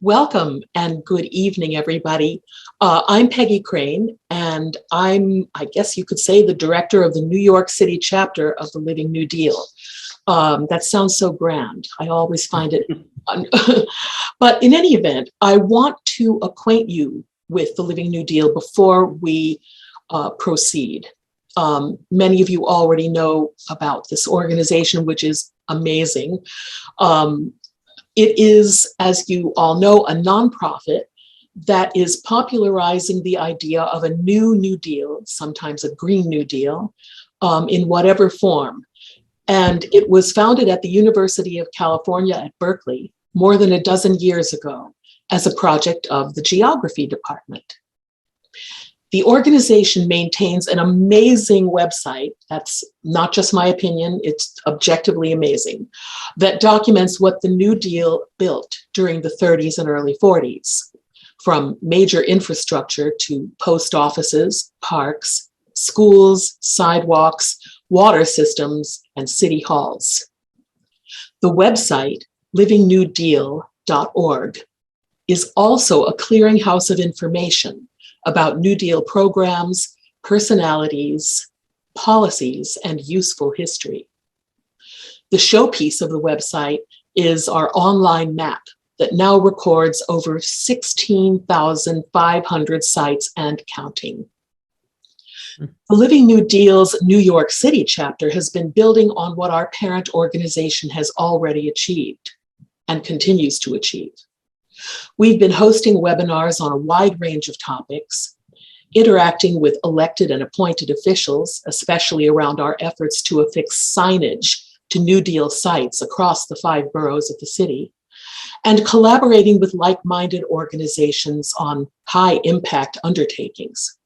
Welcome and good evening, everybody. I'm Peggy Crane, and I guess you could say, the director of the New York City chapter of the Living New Deal. That sounds so grand. I always find it fun. But in any event, I want to acquaint you with the Living New Deal before we proceed. Many of you already know about this organization, which is amazing. It is, as you all know, a nonprofit that is popularizing the idea of a New Deal, sometimes a Green New Deal, in whatever form. And it was founded at the University of California at Berkeley more than a dozen years ago as a project of the geography department. The organization maintains an amazing website, that's not just my opinion, it's objectively amazing, that documents what the New Deal built during the 30s and early 40s, from major infrastructure to post offices, parks, schools, sidewalks, water systems, and city halls. The website, livingnewdeal.org, is also a clearinghouse of information about New Deal programs, personalities, policies, and useful history. The showpiece of the website is our online map that now records over 16,500 sites and counting. The Living New Deal's New York City chapter has been building on what our parent organization has already achieved and continues to achieve. We've been hosting webinars on a wide range of topics, interacting with elected and appointed officials, especially around our efforts to affix signage to New Deal sites across the 5 boroughs of the city, and collaborating with like-minded organizations on high-impact undertakings.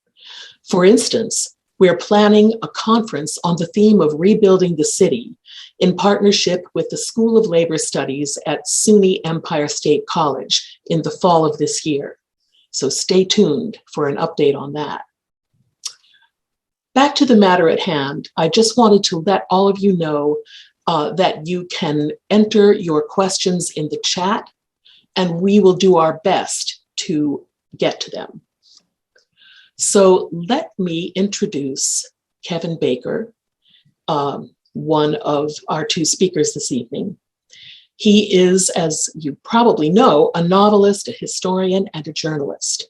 For instance, we're planning a conference on the theme of rebuilding the city in partnership with the School of Labor Studies at SUNY Empire State College in the fall of this year. So stay tuned for an update on that. Back to the matter at hand, I just wanted to let all of you know that you can enter your questions in the chat, and we will do our best to get to them. So let me introduce Kevin Baker, one of our 2 speakers this evening. He is, as you probably know, a novelist, a historian, and a journalist.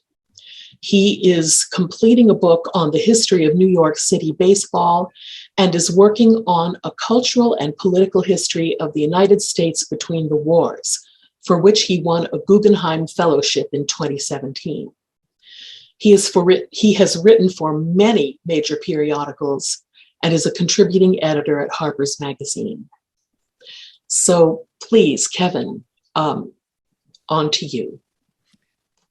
He is completing a book on the history of New York City baseball and is working on a cultural and political history of the United States between the wars, for which he won a Guggenheim Fellowship in 2017. He has written for many major periodicals and is a contributing editor at Harper's Magazine. So please, Kevin, on to you.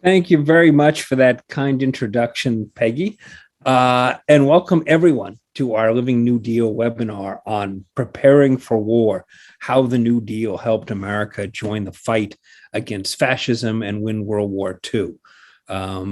Thank you very much for that kind introduction, Peggy. And welcome everyone to our Living New Deal webinar on preparing for war, how the New Deal helped America join the fight against fascism and win World War II. A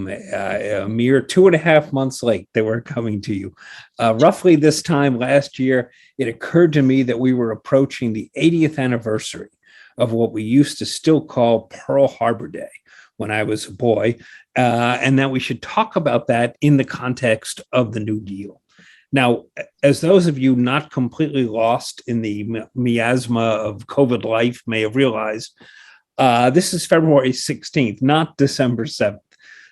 mere 2.5 months late, they were coming to you. Roughly this time last year, it occurred to me that we were approaching the 80th anniversary of what we used to still call Pearl Harbor Day when I was a boy, and that we should talk about that in the context of the New Deal. Now, as those of you not completely lost in the miasma of COVID life may have realized, this is February 16th, not December 7th.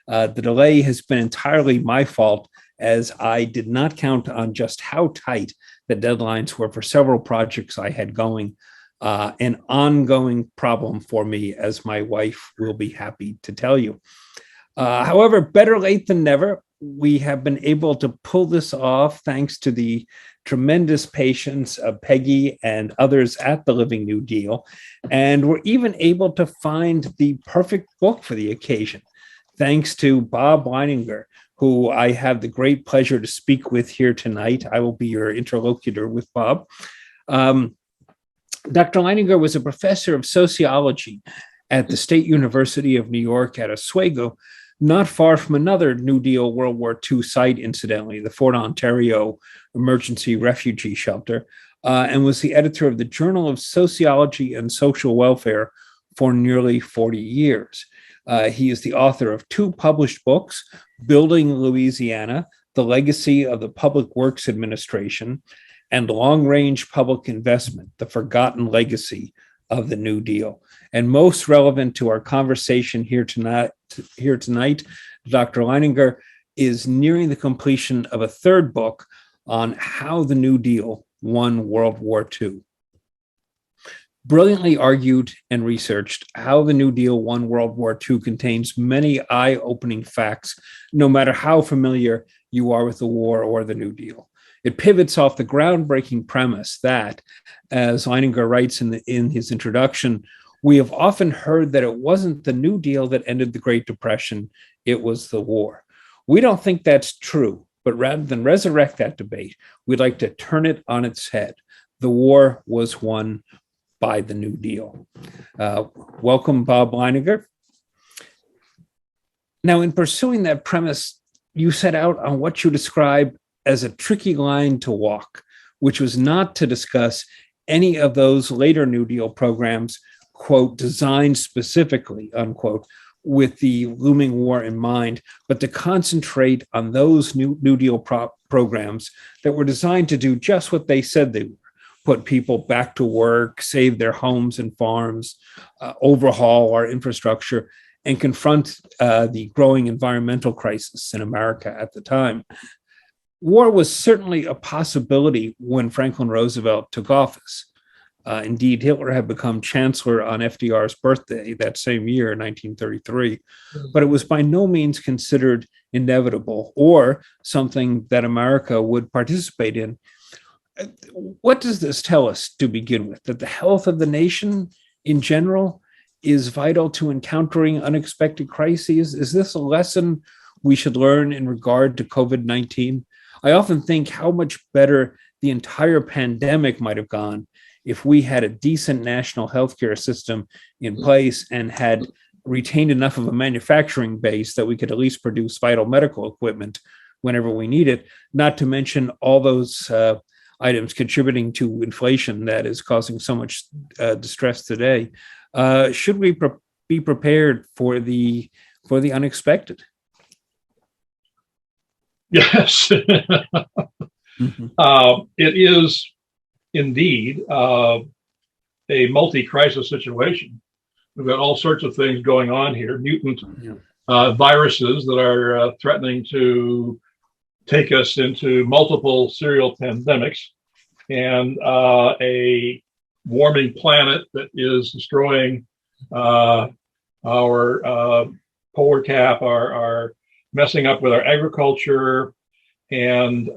The delay has been entirely my fault, as I did not count on just how tight the deadlines were for several projects I had going, an ongoing problem for me, as my wife will be happy to tell you. However, better late than never. We have been able to pull this off thanks to the tremendous patience of Peggy and others at the Living New Deal, and we're even able to find the perfect book for the occasion, thanks to Bob Leighninger, who I have the great pleasure to speak with here tonight. I will be your interlocutor with Bob. Dr. Leighninger was a professor of sociology at the State University of New York at Oswego, not far from another New Deal World War II site, incidentally, the Fort Ontario Emergency Refugee Shelter, and was the editor of the Journal of Sociology and Social Welfare for nearly 40 years. He is the author of 2 published books, Building Louisiana, The Legacy of the Public Works Administration, and Long Range Public Investment, The Forgotten Legacy of the New Deal. And most relevant to our conversation here tonight, Dr. Leininger is nearing the completion of a 3rd book on how the New Deal won World War II. Brilliantly argued and researched, How the New Deal Won World War II contains many eye-opening facts, no matter how familiar you are with the war or the New Deal. It pivots off the groundbreaking premise that, as Leininger writes in his introduction, we have often heard that it wasn't the New Deal that ended the Great Depression, it was the war. We don't think that's true, but rather than resurrect that debate, we'd like to turn it on its head. The war was won by the New Deal. Welcome, Bob Leininger. Now, in pursuing that premise, you set out on what you describe as a tricky line to walk, which was not to discuss any of those later New Deal programs, quote, designed specifically, unquote, with the looming war in mind, but to concentrate on those New Deal programs that were designed to do just what they said they were: put people back to work, save their homes and farms, overhaul our infrastructure, and confront the growing environmental crisis in America at the time. War was certainly a possibility when Franklin Roosevelt took office. Indeed, Hitler had become chancellor on FDR's birthday that same year, 1933, but it was by no means considered inevitable or something that America would participate in. What does this tell us to begin with? That the health of the nation in general is vital to encountering unexpected crises? Is this a lesson we should learn in regard to COVID-19? I often think how much better the entire pandemic might have gone if we had a decent national healthcare system in place and had retained enough of a manufacturing base that we could at least produce vital medical equipment whenever we need it, not to mention all those items contributing to inflation that is causing so much distress today. Should we be prepared for the unexpected? Yes. It is indeed a multi-crisis situation. We've got all sorts of things going on here, mutant viruses that are threatening to take us into multiple serial pandemics, and a warming planet that is destroying our polar cap, our messing up with our agriculture, and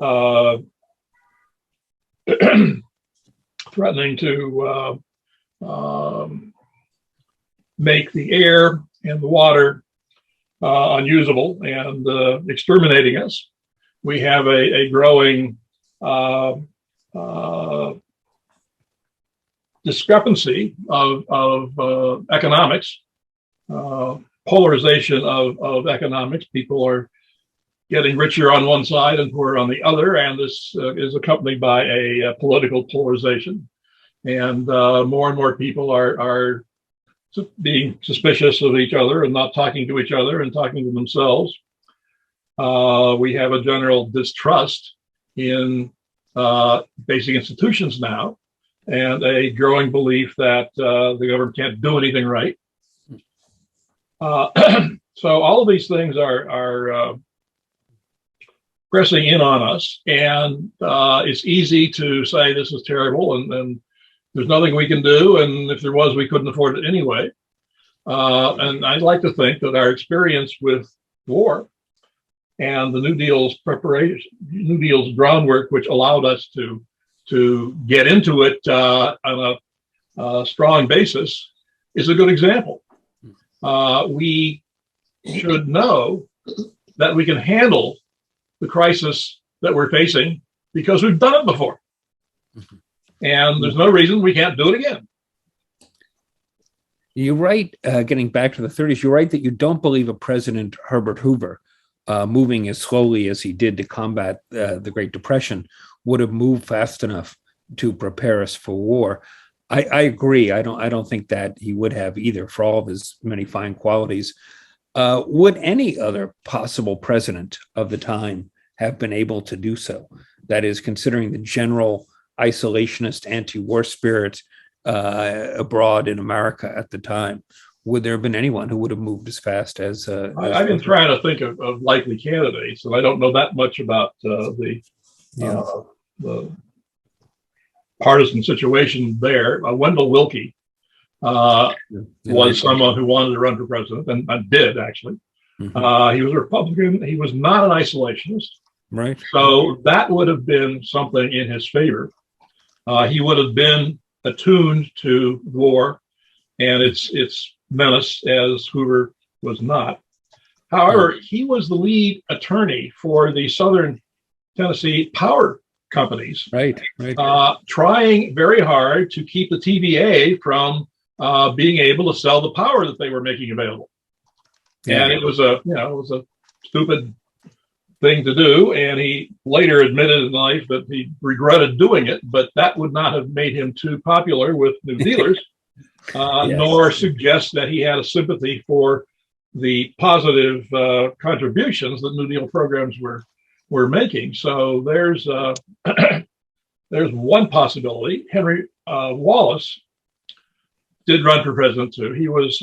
threatening to make the air and the water unusable and exterminating us. We have a growing discrepancy of economics, polarization of economics. People are getting richer on one side and poorer on the other, and this is accompanied by a political polarization. And more people are being suspicious of each other and not talking to each other and talking to themselves. We have a general distrust in basic institutions now, and a growing belief that the government can't do anything right. So all of these things are pressing in on us, and it's easy to say this is terrible and there's nothing we can do, and if there was, we couldn't afford it anyway. And I'd like to think that our experience with war and the New Deal's preparation, New Deal's groundwork, which allowed us to get into it on a strong basis, is a good example. We should know that we can handle the crisis that we're facing because we've done it before. And there's no reason we can't do it again. You're right, getting back to the 30s, you're right that you don't believe a President Herbert Hoover moving as slowly as he did to combat the Great Depression would have moved fast enough to prepare us for war. I agree. I don't think that he would have either, for all of his many fine qualities. Would any other possible president of the time have been able to do so? That is, considering the general isolationist anti-war spirit abroad in America at the time, would there have been anyone who would have moved as fast as? I've been trying to think of likely candidates, and I don't know that much about the partisan situation there. Wendell Willkie was someone who wanted to run for president, and did actually. Mm-hmm. He was a Republican. He was not an isolationist, right? So that would have been something in his favor. He would have been attuned to war and its menace, as Hoover was not. However, he was the lead attorney for the Southern Tennessee power companies, right. Trying very hard to keep the TVA from being able to sell the power that they were making available. Yeah. And it was a stupid thing to do. And he later admitted in life that he regretted doing it, but that would not have made him too popular with New Dealers, yes. Nor suggest that he had a sympathy for the positive contributions that New Deal programs were making. So there's one possibility. Henry Wallace did run for president too. He was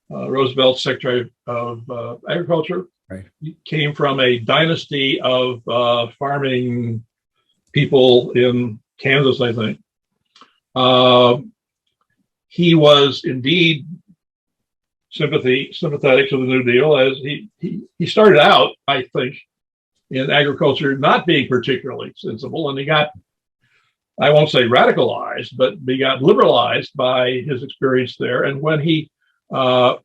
Roosevelt's Secretary of Agriculture. Right. He came from a dynasty of farming people in Kansas, I think. He was indeed sympathetic to the New Deal, as he started out, I think, in agriculture not being particularly sensible, and he got, I won't say radicalized, but he got liberalized by his experience there. And when he when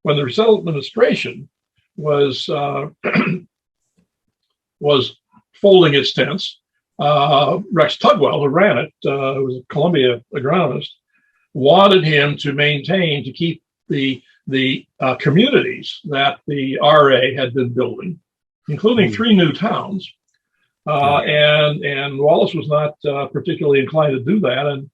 the Roosevelt Administration was folding its tents, Rex Tugwell, who ran it, who was a Columbia agronomist, wanted him to keep the communities that the RA had been building, including 3 new towns. And Wallace was not particularly inclined to do that. And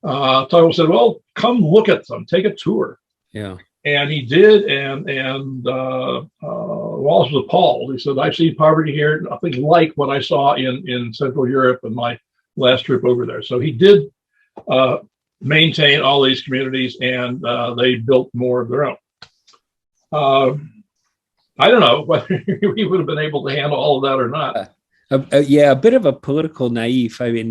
Tugwell said, well, come look at them, take a tour. Yeah. And he did, and Wallace was appalled. He said, I've seen poverty here, nothing like what I saw in Central Europe in my last trip over there. So he did maintain all these communities, and they built more of their own. I don't know whether he would have been able to handle all of that or not. Yeah, a bit of a political naive. I mean,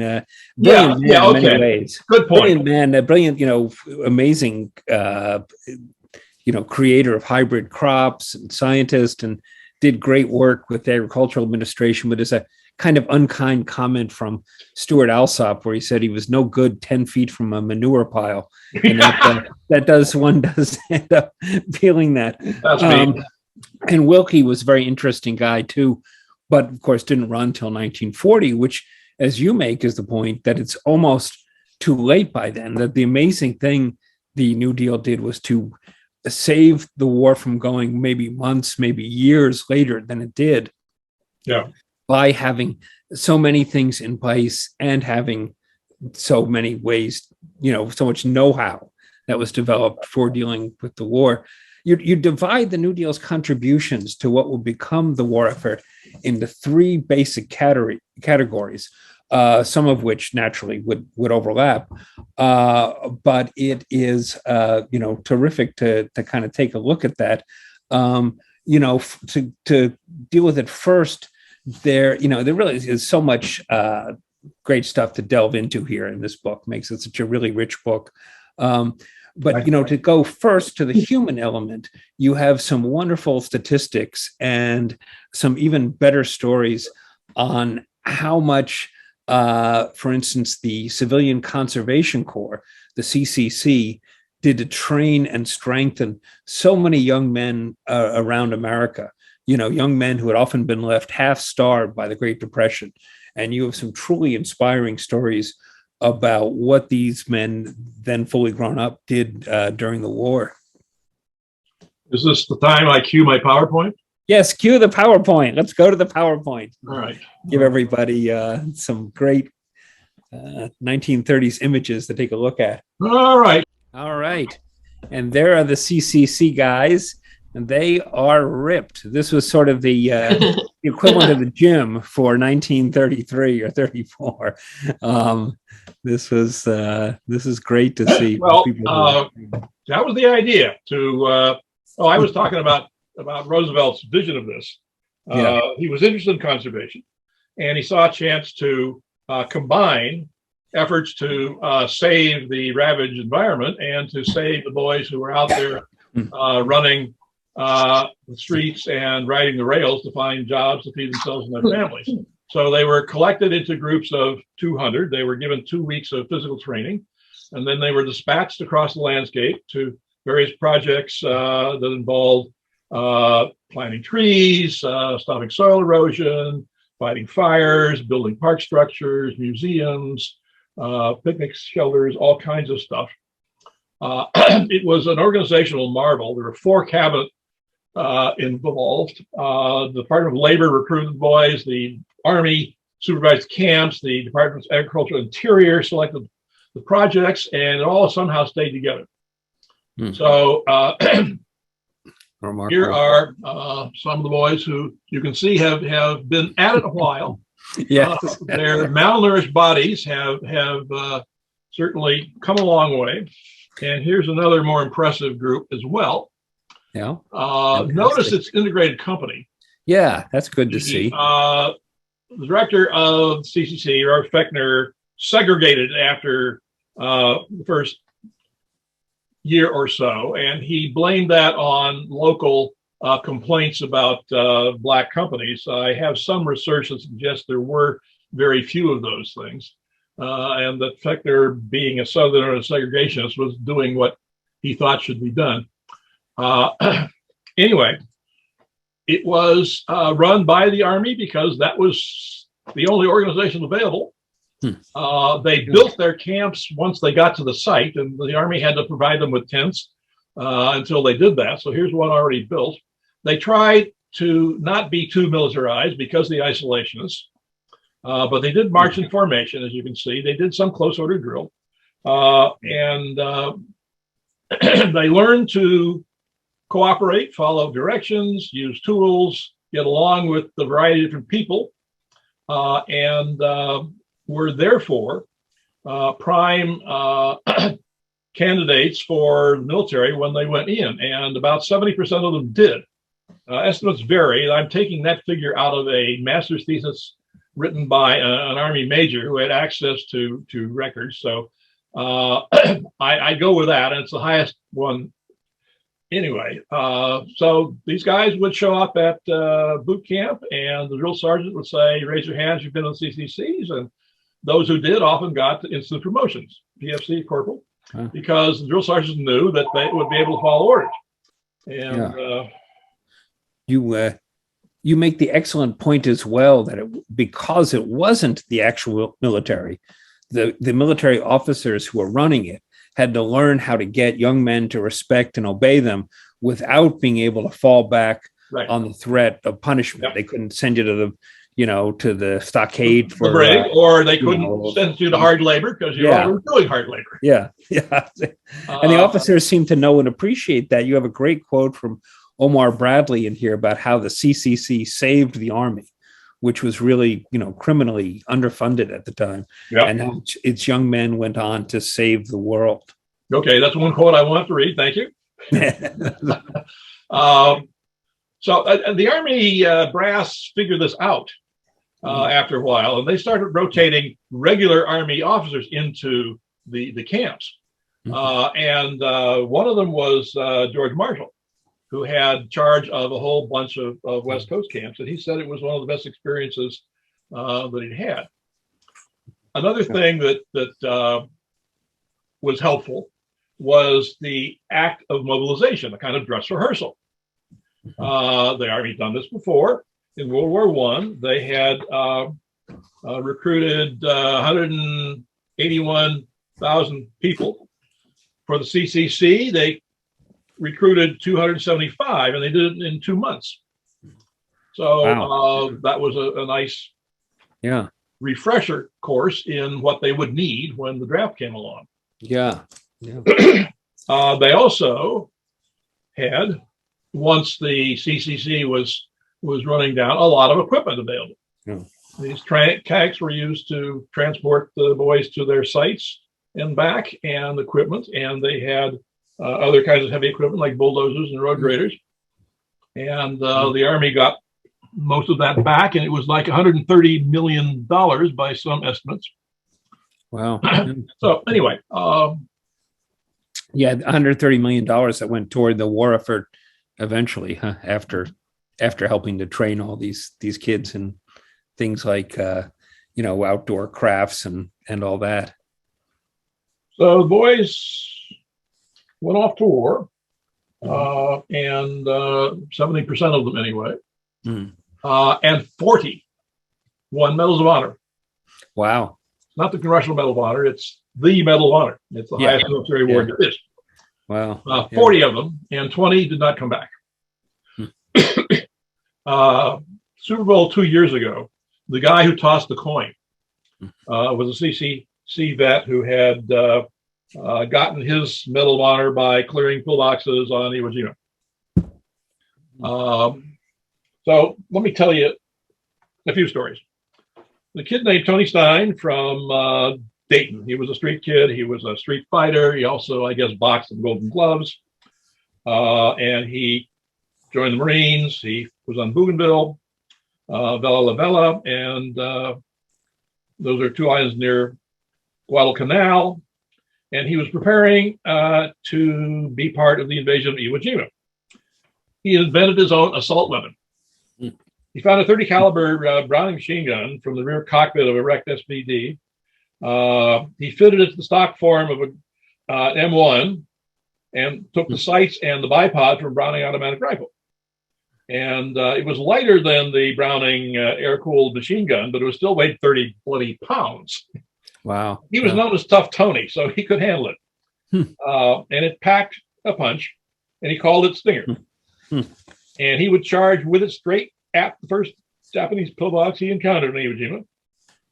brilliant man in many ways. Good point. Brilliant man, brilliant, amazing, creator of hybrid crops and scientist, and did great work with the Agricultural Administration. But there's a kind of unkind comment from Stuart Alsop where he said he was no good 10 feet from a manure pile. And one does end up feeling that. That's me. And Willkie was a very interesting guy too, but of course didn't run till 1940, which, as you make, is the point that it's almost too late by then. That the amazing thing the New Deal did was to save the war from going maybe months, maybe years later than it did. Yeah. By having so many things in place and having so many ways, so much know-how that was developed for dealing with the war. You divide the New Deal's contributions to what will become the war effort into 3 basic categories, some of which naturally would overlap. But it is, terrific to kind of take a look at that. To deal with it first, there really is so much great stuff to delve into here in this book. Makes it such a really rich book. But to go first to the human element, you have some wonderful statistics and some even better stories on how much, for instance, the Civilian Conservation Corps, the CCC, did to train and strengthen so many young men around America. Young men who had often been left half starved by the Great Depression. And you have some truly inspiring stories about what these men, then fully grown up, did during the war. Is this the time I cue my PowerPoint? Yes, cue the PowerPoint. Let's go to the PowerPoint. All right. Give everybody some great 1930s images to take a look at. All right. All right. And there are the CCC guys, and they are ripped. This was sort of the equivalent of the gym for 1933 or 34. This is great to see. Well, that was the idea to. I was talking about Roosevelt's vision of this. He was interested in conservation, and he saw a chance to combine efforts to save the ravaged environment and to save the boys who were out there running the streets and riding the rails to find jobs to feed themselves and their families. So they were collected into groups of 200. They were given 2 weeks of physical training, and then they were dispatched across the landscape to various projects that involved planting trees, stopping soil erosion, fighting fires, building park structures, museums, picnic shelters, all kinds of stuff. It was an organizational marvel. There were 4 cabinet involved. The Department of Labor recruited the boys, the Army supervised camps, the Department of Agriculture and Interior selected the projects, and it all somehow stayed together. So here are some of the boys who you can see have been at it a while. Their malnourished bodies have certainly come a long way. And here's another more impressive group as well. Notice it's integrated company. Yeah, that's good to see. The director of CCC, Robert Fechner, segregated after the first year or so, and he blamed that on local complaints about black companies. I have some research that suggests there were very few of those things, and that Fechner, being a Southerner and a segregationist, was doing what he thought should be done. Anyway, it was run by the Army because that was the only organization available. They built their camps once they got to the site, and the Army had to provide them with tents until they did that. So here's one already built. They tried to not be too militarized because of the isolationists, but they did march in formation, as you can see. They did some close order drill, and they learned to cooperate, follow directions, use tools, get along with the variety of different people, and were therefore prime candidates for the military when they went in, and about 70% of them did. Estimates vary. I'm taking that figure out of a master's thesis written by an Army major who had access to records. So I go with that, and it's the highest one. Anyway, so these guys would show up at boot camp, and the drill sergeant would say, "Raise your hands, you've been in the CCCs," and those who did often got instant promotions, PFC, corporal, because the drill sergeants knew that they would be able to follow orders. And you make the excellent point as well that because it wasn't the actual military, the military officers who were running it had to learn how to get young men to respect and obey them without being able to fall back on the threat of punishment. They couldn't send you to the stockade for break, or they couldn't send you to hard labor because you were doing hard labor. And the officers seem to know and appreciate that. You have a great quote from Omar Bradley in here about how the CCC saved the Army, which was really, criminally underfunded at the time. And how its young men went on to save the world. Okay, that's one quote I want to read. Thank you. So the Army brass figured this out after a while, and they started rotating regular Army officers into the camps. And one of them was George Marshall, who had charge of a whole bunch of West Coast camps. And he said it was one of the best experiences that he'd had. Another thing that was helpful was the act of mobilization, a kind of dress rehearsal. The Army had done this before. In World War I, they had recruited 181,000 people. For the CCC, they recruited 275, and they did it in 2 months. So that was a nice refresher course in what they would need when the draft came along. They also had, once the CCC was running down, a lot of equipment available. Yeah. These tanks were used to transport the boys to their sites and back, and equipment, and they had other kinds of heavy equipment like bulldozers and road graders. And the Army got most of that back, and it was like $130 million by some estimates. Wow. So anyway, yeah, $130 million that went toward the war effort eventually, huh? After helping to train all these kids in things like outdoor crafts and all that. So the boys went off to war, and 70% of them anyway, and 40 won Medals of Honor. Wow. Not the Congressional Medal of Honor, it's the Medal of Honor. It's the highest military award there is. Wow. 40 of them, and 20 did not come back. Super Bowl 2 years ago, the guy who tossed the coin was a CCC vet who had gotten his Medal of Honor by clearing pillboxes on Iwo Jima. So let me tell you a few stories. The kid named Tony Stein from Dayton. He was a street kid. He was a street fighter. He also, I guess, boxed in Golden Gloves. And he joined the Marines. He was on Bougainville, Vella La Vella, and those are two islands near Guadalcanal. And he was preparing to be part of the invasion of Iwo Jima. He invented his own assault weapon. He found a 30 caliber Browning machine gun from the rear cockpit of a wrecked SBD. He fitted it to the stock form of an M1 and took the sights and the bipod from Browning automatic rifle. And it was lighter than the Browning air-cooled machine gun, but it was still weighed 30 bloody pounds. Wow. He was known as Tough Tony, so he could handle it. And it packed a punch, and he called it Stinger. And he would charge with it straight at the first Japanese pillbox he encountered in Iwo Jima.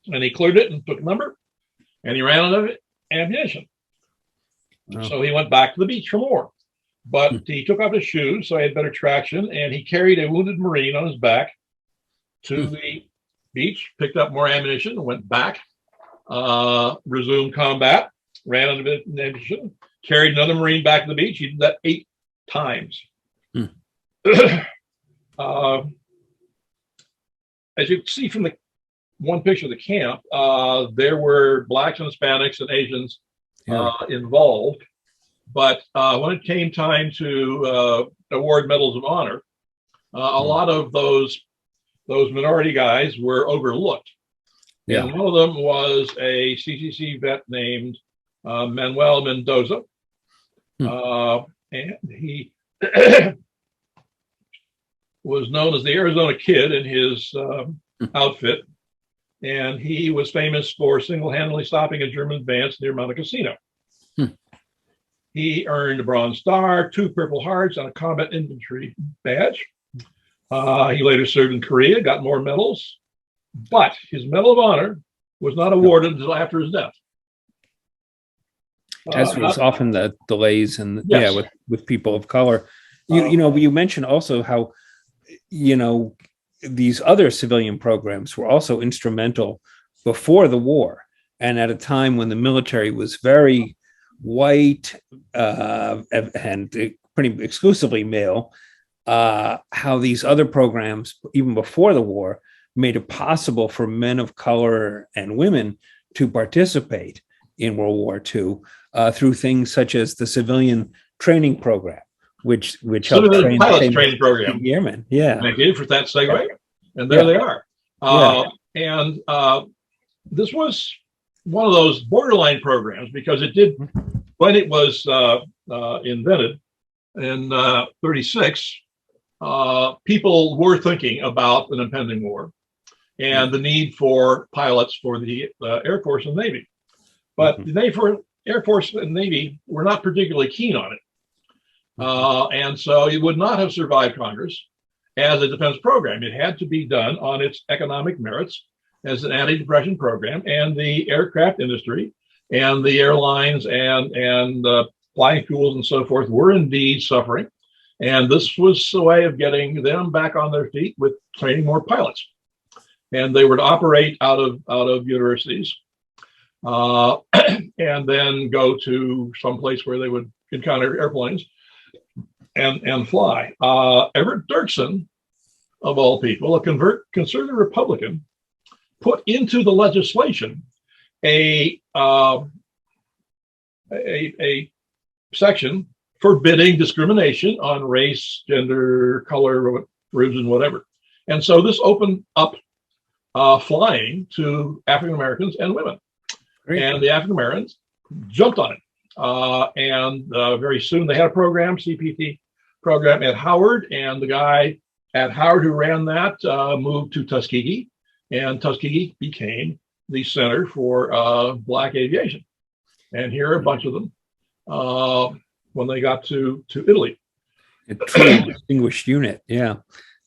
And he cleared it and took a number, and he ran out of ammunition. Wow. So he went back to the beach for more. But he took off his shoes, so he had better traction, and he carried a wounded Marine on his back to the beach, picked up more ammunition, and went back, resumed combat, ran out of ammunition, carried another Marine back to the beach. He did that 8 times. As you can see from the one picture of the camp, there were blacks and Hispanics and Asians involved. But when it came time to award Medals of Honor, a lot of those minority guys were overlooked. Yeah. And one of them was a CCC vet named Manuel Mendoza. And he was known as the Arizona Kid in his outfit. And he was famous for single-handedly stopping a German advance near Monte Cassino. He earned a Bronze Star, 2 Purple Hearts, and a Combat Infantry badge. He later served in Korea, got more medals, but his Medal of Honor was not awarded until after his death. As was often the delays and with people of color. You mentioned also how these other civilian programs were also instrumental before the war, and at a time when the military was very white and pretty exclusively male, how these other programs, even before the war, made it possible for men of color and women to participate in World War II through things such as the civilian training program, which helped train pilots training program. Airmen. Yeah. Thank you for that segue. And there they are. And this was one of those borderline programs because it did, when it was invented in 36, people were thinking about an impending war and the need for pilots for the Air Force and Navy. But the Air Force and Navy were not particularly keen on it. And so it would not have survived Congress as a defense program. It had to be done on its economic merits as an anti-depression program, and the aircraft industry and the airlines and flying schools and so forth were indeed suffering. And this was a way of getting them back on their feet with training more pilots. And they were to operate out of universities and then go to some place where they would encounter airplanes and fly. Everett Dirksen, of all people, a conservative Republican, put into the legislation a section forbidding discrimination on race, gender, color, religion, whatever. And so this opened up flying to African Americans and women. Great. And the African Americans jumped on it. And very soon they had a program, CPT program at Howard, and the guy at Howard who ran that moved to Tuskegee, and Tuskegee became the center for Black aviation. And here are a bunch of them when they got to Italy. A truly distinguished unit, yeah.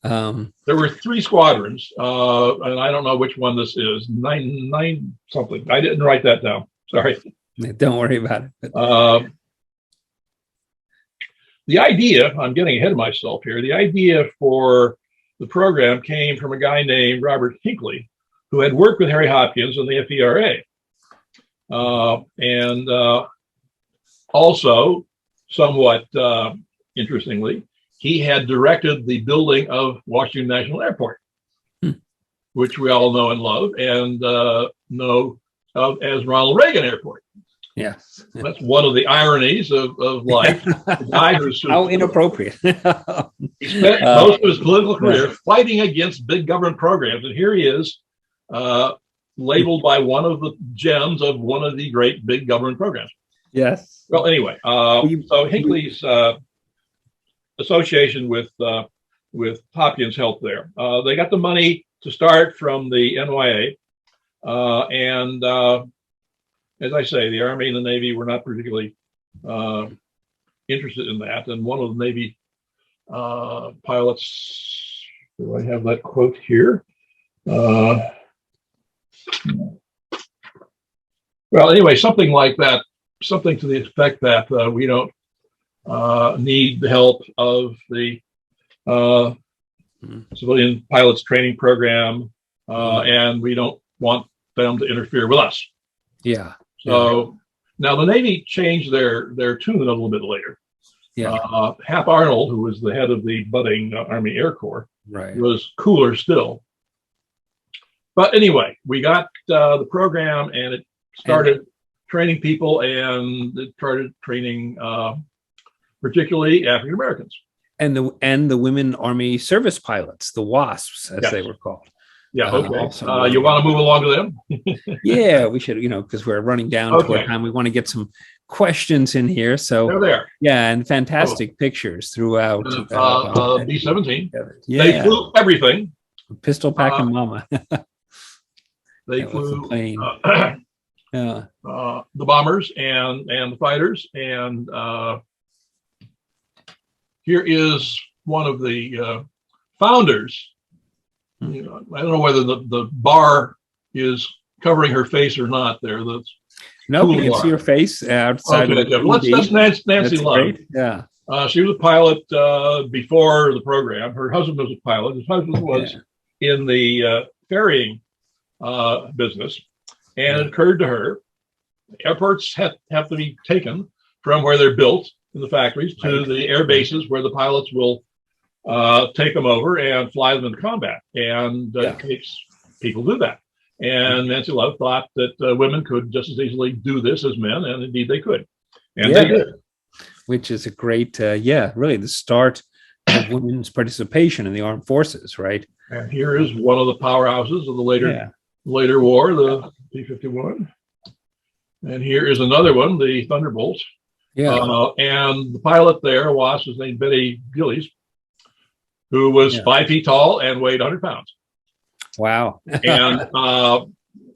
There were 3 squadrons, and I don't know which one this is, nine something. I didn't write that down. Sorry. Don't worry about it. The idea, I'm getting ahead of myself here, the idea for the program came from a guy named Robert Hinckley, who had worked with Harry Hopkins in the FERA. And also, somewhat interestingly, he had directed the building of Washington National Airport, which we all know and love, and know of as Ronald Reagan Airport. Yes. That's one of the ironies of life. The guy who's how inappropriate. He spent most of his political career fighting against big government programs, and here he is, labeled by one of the gems of one of the great big government programs. Yes. Well, anyway, so Hinckley's association with Hopkins helped there. They got the money to start from the NYA, and as I say, the Army and the Navy were not particularly interested in that. And one of the Navy pilots, do I have that quote here? Well, anyway, something like that, something to the effect that we don't need the help of the civilian pilots training program, and we don't want them to interfere with us. Yeah. So now the Navy changed their tune a little bit later. Yeah. Hap Arnold, who was the head of the budding Army Air Corps, right, was cooler still. But anyway, we got the program, and it started training people, and it started training particularly African Americans. And the women Army service pilots, the WASPs, as they were called. Yeah, okay. You want to move along to them? Yeah, we should, because we're running down to our time. We want to get some questions in here. So they're there. Yeah, and fantastic pictures throughout. B-17. Yeah. They flew everything. Pistol packing mama. They flew the bombers and the fighters. And here is one of the founders. I don't know whether the bar is covering her face or not there. That's no, you can see her face outside. Okay, that's Nancy Love. Great. Yeah. She was a pilot before the program. Her husband was a pilot. His husband was in the ferrying business. And it occurred to her, airports have to be taken from where they're built in the factories to the air bases where the pilots will take them over and fly them into combat. And it takes people do that. And Nancy Love thought that women could just as easily do this as men, and indeed they could. And they did. Which is a great, really the start of women's participation in the armed forces, right? And here is one of the powerhouses of the later war, the P-51. And here is another one, the Thunderbolts. Yeah. And the pilot there was named Betty Gillies, who was 5 feet tall and weighed 100 pounds. Wow. And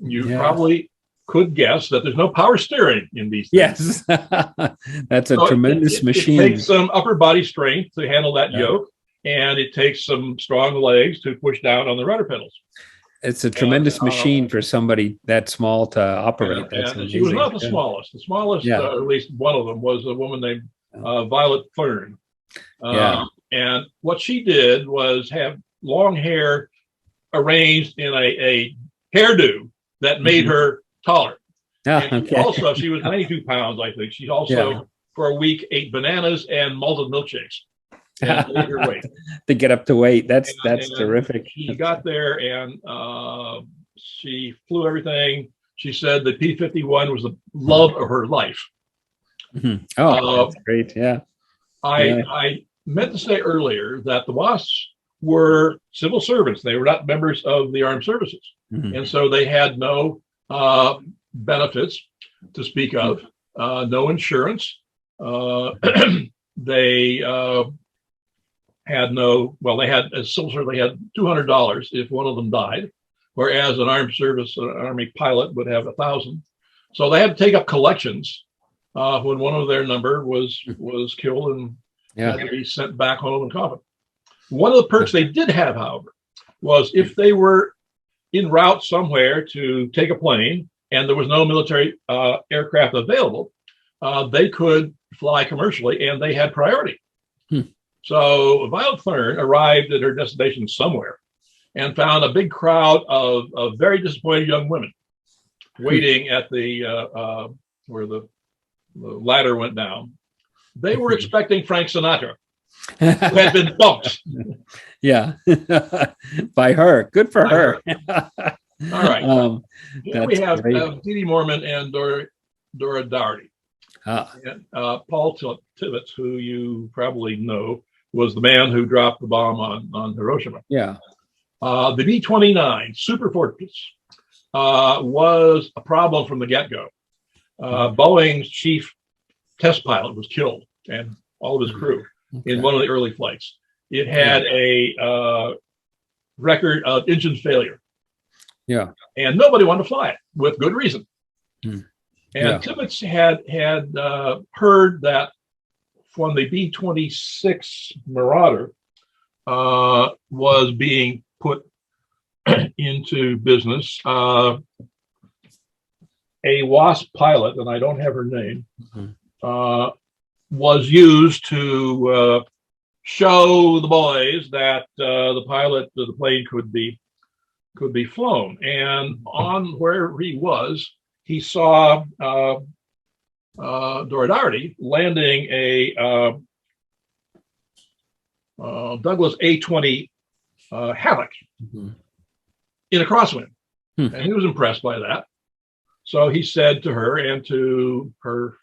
you probably could guess that there's no power steering in these things. Yes. That's a tremendous machine. It takes some upper body strength to handle that yoke, and it takes some strong legs to push down on the rudder pedals. It's a tremendous machine for somebody that small to operate. And, That's and she was amazing. not the smallest. The smallest, at least one of them, was a woman named Violet Fern. And what she did was have long hair arranged in a hairdo that made her taller. Also, she was 92 pounds, I think. She also, for a week, ate bananas and malted milkshakes. And made her weight. To get up to weight. That's terrific. She got there and she flew everything. She said the P-51 was the love of her life. Mm-hmm. Oh, that's great. Yeah. I meant to say earlier that the WASPs were civil servants. They were not members of the armed services. Mm-hmm. And so they had no benefits to speak of, no insurance. They had they had, as civil servant, they had $200 if one of them died, whereas an Army pilot would have $1,000. So they had to take up collections when one of their number was killed and had to be sent back home in coffin. One of the perks they did have, however, was if they were en route somewhere to take a plane and there was no military aircraft available, they could fly commercially and they had priority. So Violet Fern arrived at her destination somewhere and found a big crowd of very disappointed young women waiting at the where the ladder went down. They were expecting Frank Sinatra, who had been bumped. Yeah, by her. Good for her. All right. Here we have Dee Dee Mormon and Dora Doherty. And Paul Tibbets, who you probably know, was the man who dropped the bomb on Hiroshima. Yeah. The B-29 Super Fortress was a problem from the get-go. Boeing's chief test pilot was killed and all of his crew in one of the early flights. It had a record of engine failure. Yeah. And nobody wanted to fly it with good reason. And Tibbets had heard that when the B-26 Marauder was being put into business, a WASP pilot, and I don't have her name, was used to show the boys that the pilot of the plane could be flown. And on where he was, he saw Dora Doherty landing a Douglas A-20 Havoc in a crosswind. And he was impressed by that. So he said to her and to her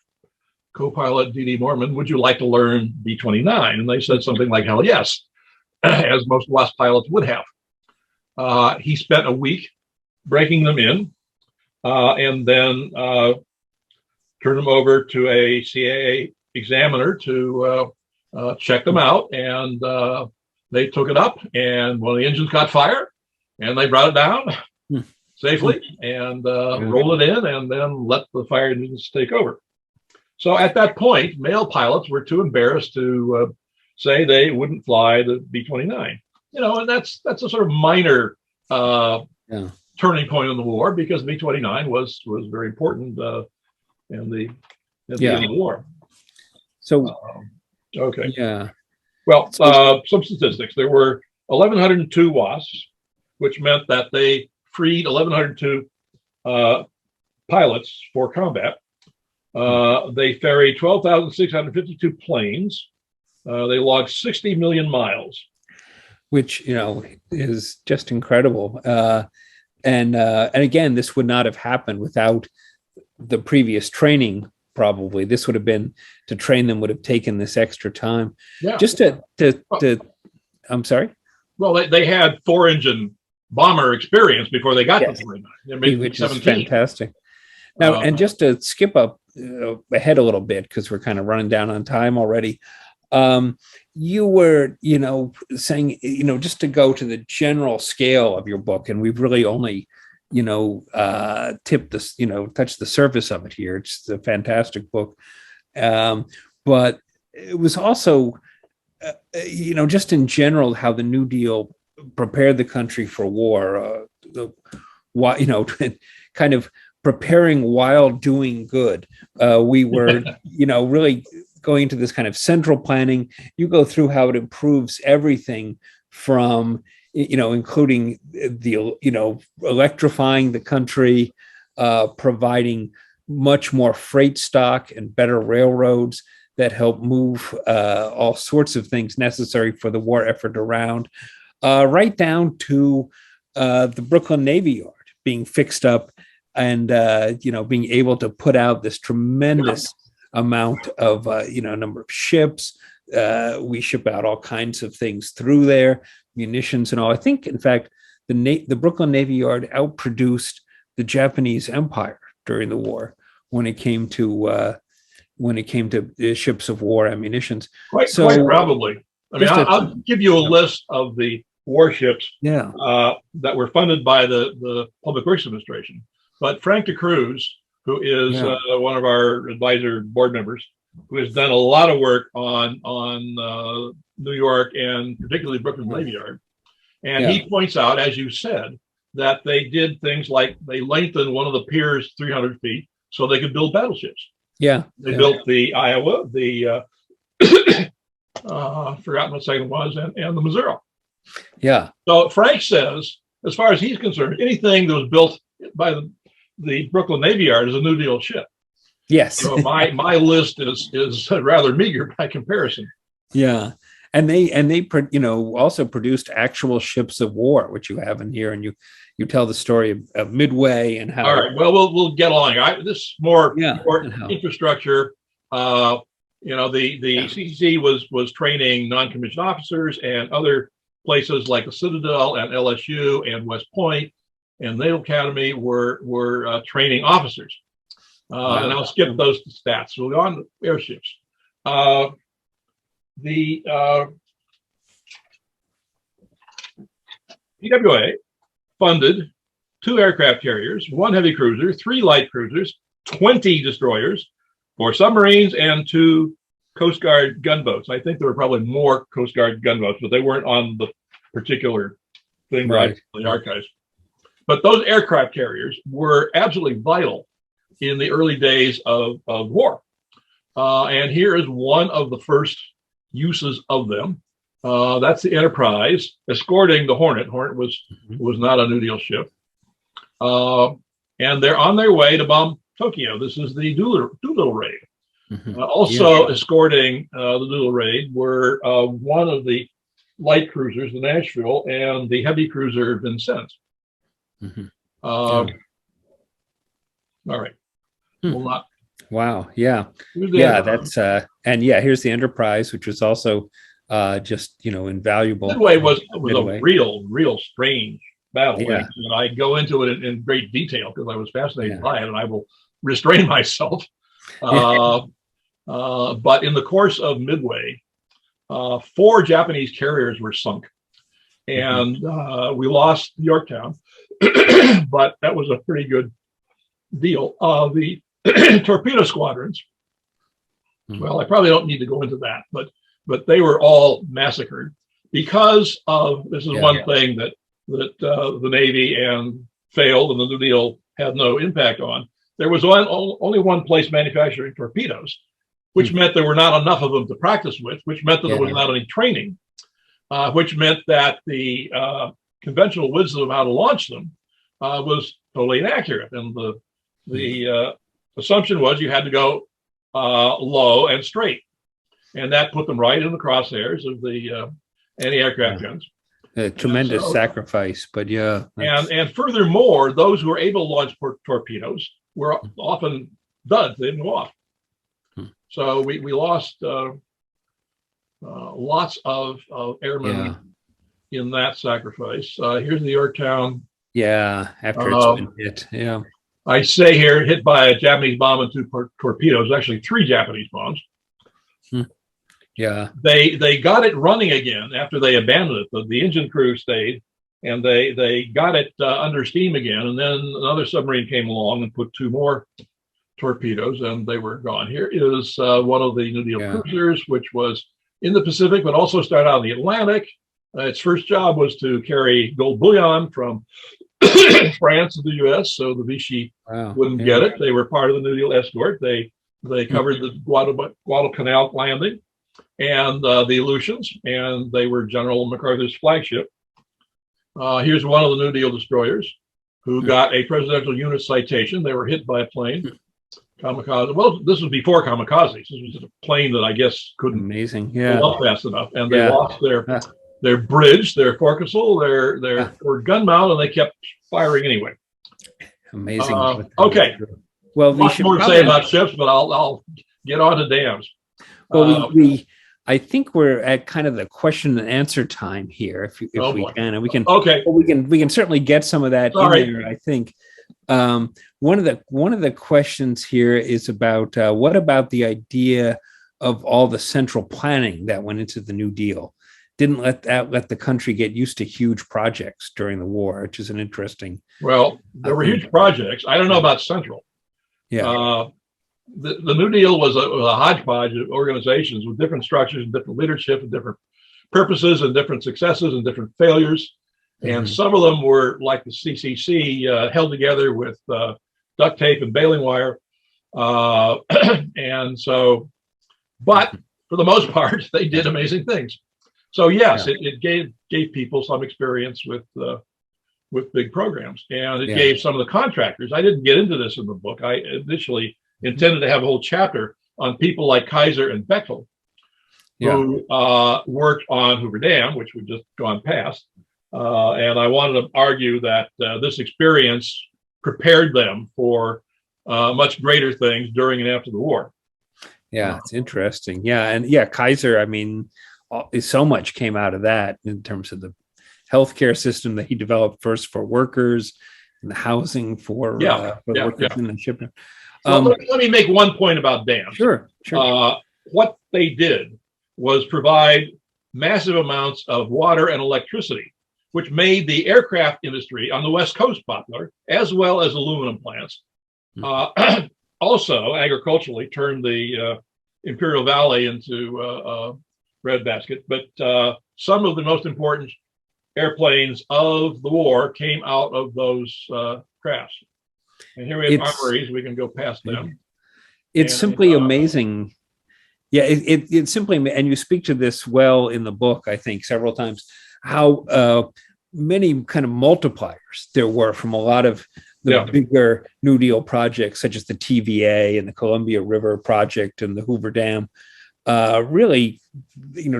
co-pilot, Dee Dee Mormon, would you like to learn B-29? And they said something like, hell yes, as most WASP pilots would have. He spent a week breaking them in and then turned them over to a CAA examiner to check them out. And they took it up and one of the engines caught fire and they brought it down safely and rolled it in and then let the fire engines take over. So at that point, male pilots were too embarrassed to say they wouldn't fly the B-29. And that's a sort of minor turning point in the war because the B-29 was very important in the end of the war. So, okay. Yeah. Well, some statistics. There were 1,102 WASPs, which meant that they freed 1,102 pilots for combat. They ferried 12,652 planes. They logged 60 million miles. Which, is just incredible. And again, this would not have happened without the previous training, probably. This would have been, to train them would have taken this extra time. Yeah. Just to I'm sorry? Well, they had 4-engine bomber experience before they got to the 49. Which is fantastic. Now, and just to skip up ahead a little bit, because we're kind of running down on time already. You were, saying, just to go to the general scale of your book, and we've really only, tipped this, touched the surface of it here. It's a fantastic book. But it was also, just in general, how the New Deal prepared the country for war, kind of preparing while doing good. We were, really going into this kind of central planning. You go through how it improves everything from, including the, electrifying the country, providing much more freight stock and better railroads that help move all sorts of things necessary for the war effort around, right down to the Brooklyn Navy Yard being fixed up and, being able to put out this tremendous amount of, number of ships. We ship out all kinds of things through there, munitions and all. I think, in fact, the Brooklyn Navy Yard outproduced the Japanese Empire during the war when it came to ships of war and munitions. Quite probably. I mean, I'll give you a list of the warships that were funded by the Public Works Administration. But Frank de Cruz, who is one of our advisor board members, who has done a lot of work on New York and particularly Brooklyn Navy Yard, and he points out, as you said, that they did things like they lengthened one of the piers 300 feet so they could build battleships. They built the Iowa, the forgotten what second was, and the Missouri. So Frank says, as far as he's concerned, anything that was built by the Brooklyn Navy Yard is a New Deal ship. So my list is rather meager by comparison. And they also produced actual ships of war, which you have in here, and you tell the story of Midway and how. All right. Well, we'll get along. This is more infrastructure. The CCC was training non-commissioned officers and other places like the Citadel and LSU and West Point and Naval Academy were training officers. And I'll skip those stats. We'll go on to airships. The PWA funded 2 aircraft carriers, 1 heavy cruiser, 3 light cruisers, 20 destroyers, 4 submarines, and 2 Coast Guard gunboats. I think there were probably more Coast Guard gunboats, but they weren't on the particular thing in the archives. But those aircraft carriers were absolutely vital in the early days of war. And here is one of the first uses of them. That's the Enterprise escorting the Hornet. Hornet was not a New Deal ship. And they're on their way to bomb Tokyo. This is the Doolittle raid. Escorting the Doolittle raid were one of the light cruisers, the Nashville, and the heavy cruiser Vincennes. All right. Wow. That's here's the Enterprise, which was also just invaluable. Midway was a real strange battle. And I go into it in great detail because I was fascinated by it, and I will restrain myself. But in the course of Midway, 4 Japanese carriers were sunk, and we lost Yorktown, but that was a pretty good deal. The torpedo squadrons, well, I probably don't need to go into that, but they were all massacred because of this is one thing that the Navy and failed and the New Deal had no impact on. There was only one place manufacturing torpedoes, which meant there were not enough of them to practice with, which meant that there was not any training, which meant that the conventional wisdom of how to launch them was totally inaccurate. And the assumption was you had to go low and straight. And that put them right in the crosshairs of the anti-aircraft guns. A tremendous sacrifice, but And furthermore, those who were able to launch torpedoes were often duds. They didn't go off. So we lost lots of airmen in that sacrifice. Here's the Yorktown. After it's been hit. I say here, hit by a Japanese bomb and 2 torpedoes, actually 3 Japanese bombs. They got it running again after they abandoned it. The engine crew stayed, and they got it under steam again. And then another submarine came along and put 2 more torpedoes, and they were gone. Here is one of the New Deal cruisers, which was in the Pacific, but also started out in the Atlantic. Its first job was to carry gold bullion from France and the U.S., so the Vichy Wow. wouldn't get it. They were part of the New Deal escort. They covered the Guadalcanal landing and the Aleutians, and they were General MacArthur's flagship. Here's one of the New Deal destroyers who got a presidential unit citation. They were hit by a plane. Kamikaze. Well, this was before kamikazes. This was a plane that I guess couldn't go up fast enough, and they lost their bridge, their forecastle, their gun mount, and they kept firing anyway. Amazing. Okay. Well, much more to say about ships, but I'll get on to dams. Well, I think we're at kind of the question and answer time here, if we can, and we can. Okay. Well, we can certainly get some of that in there. I think one of the questions here is about what about the idea of all the central planning that went into the New Deal? Didn't let the country get used to huge projects during the war, which is an interesting. Well, there were huge projects. I don't know about central. Yeah. The New Deal was a hodgepodge of organizations with different structures and different leadership and different purposes and different successes and different failures. And some of them were like the CCC, held together with duct tape and baling wire. And so, but for the most part, they did amazing things. So yes, it gave people some experience with big programs, and it gave some of the contractors. I didn't get into this in the book. I initially intended to have a whole chapter on people like Kaiser and Bechtel, who worked on Hoover Dam, which we've just gone past. And I wanted to argue that this experience prepared them for much greater things during and after the war. Yeah, it's interesting. Yeah, and Kaiser, I mean, so much came out of that in terms of the healthcare system that he developed first for workers and the housing for workers in the shipyard. Well, let me make one point about dams. Sure. What they did was provide massive amounts of water and electricity, which made the aircraft industry on the West Coast popular, as well as aluminum plants. Also, agriculturally, turned the Imperial Valley into breadbasket. But some of the most important airplanes of the war came out of those crafts. And here we have armories. We can go past them. It's simply amazing. Yeah, it's simply, and you speak to this well in the book, I think, several times, how many kind of multipliers there were from a lot of the bigger New Deal projects, such as the TVA and the Columbia River Project and the Hoover Dam. Really,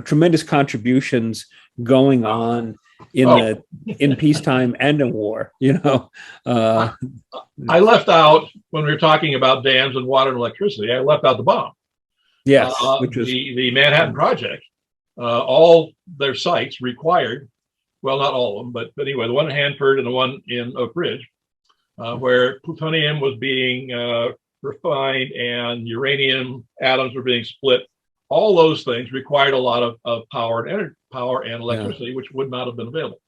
tremendous contributions going on in peacetime and in war. I left out, when we were talking about dams and water and electricity, I left out the bomb. Yes, which was the Manhattan Project. All their sites required, well, not all of them, but anyway, the one in Hanford and the one in Oak Ridge, where plutonium was being refined and uranium atoms were being split. All those things required a lot of power and electricity, which would not have been available.